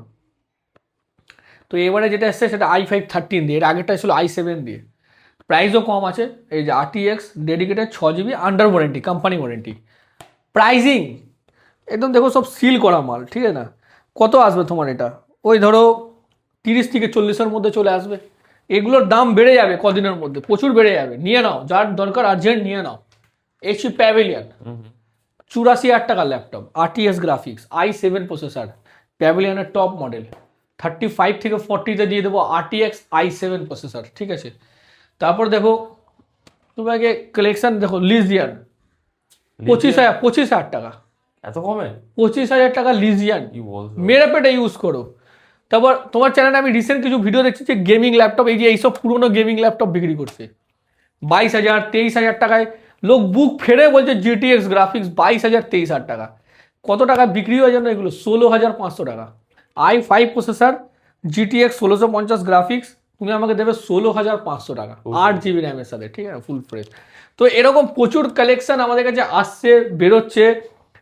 তো এবারে যেটা এসছে সেটা i5 13 দিয়ে, এর আগেরটা ছিল i7 দিয়ে। প্রাইসও কম আছে। এই যে RTX dedicated 6 GB, under warranty, company warranty. Pricing একদম দেখো সব সিল করা মাল, ঠিক আছে না। কত আসবে তোমার এটা? ওই ধরো 30 থেকে 40-এর মধ্যে চলে আসবে। এগুলোর দাম বেড়ে যাবে কদিনের মধ্যে, প্রচুর বেড়ে যাবে। নিয়ে নাও, যার দরকার আর্জেন্ট নিয়ে নাও। HP প্যাভিলিয়ন 84,000 টাকার laptop, RTX graphics, i7 processor, প্যাভিলিয়নের টপ মডেল। 35 থেকে 40-তে দিয়ে দেবো RTX i7 প্রসেসর, ঠিক আছে। তারপর দেখো তোমাকে কালেকশন দেখো, লিজিয়ান 25,000 টাকা, এত কমে 25,000 টাকা লিজিয়ান, কি বলছো? মেরে পেটে ইউজ করো। তারপর তোমার চ্যানেলে আমি রিসেন্ট কিছু ভিডিও দেখছি যে গেমিং ল্যাপটপ, এই যে এইসব পুরোনো গেমিং ল্যাপটপ বিক্রি করছে 22,000 23,000 টাকায়। লোক বুক ফেরে বলছে GTX গ্রাফিক্স 22,000 23,000 টাকা। কত টাকা বিক্রি হয় জানো এগুলো? 16,500 টাকা। i5 প্রসেসর, GTX 1650 গ্রাফিক্স, তুমি আমাকে দেবে 16,500 টাকা, 8 GB র্যামের সাথে, ঠিক আছে, ফুল ফ্রেশ। তো এরকম প্রচুর কালেকশন আমাদের কাছে আসছে, বেরোচ্ছে,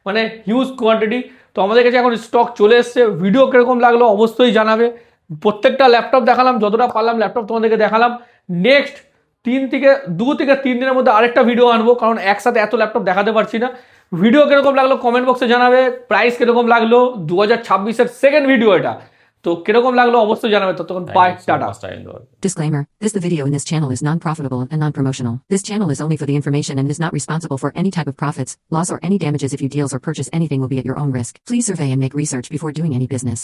মানে হিউজ কোয়ান্টিটি। তো আমাদের কাছে এখন স্টক চলে এসছে। ভিডিও কিরকম লাগলো অবশ্যই জানাবে। প্রত্যেকটা ল্যাপটপ দেখালাম, যতটা পারলাম ল্যাপটপ তোমাদেরকে দেখালাম। নেক্সট 2 থেকে 3 দিনের মধ্যে আরেকটা ভিডিও আনবো, কারণ একসাথে এত ল্যাপটপ দেখাতে পারছি না। ভিডিও কিরকম লাগলো কমেন্ট বক্সে জানাবে। প্রাইস কিরকম লাগলো, 2026-এর সেকেন্ড ভিডিও এটা, তো কিরকম লাগলো অবশ্যই জানাবে। ততক্ষণ বাই, টাটা। Disclaimer, the video in this channel is non-profitable and non-promotional. This channel is only for the information and is not responsible for any type of profits, loss or any damages. If you deals or purchase anything will be at your own risk. Please survey and make research before doing any business.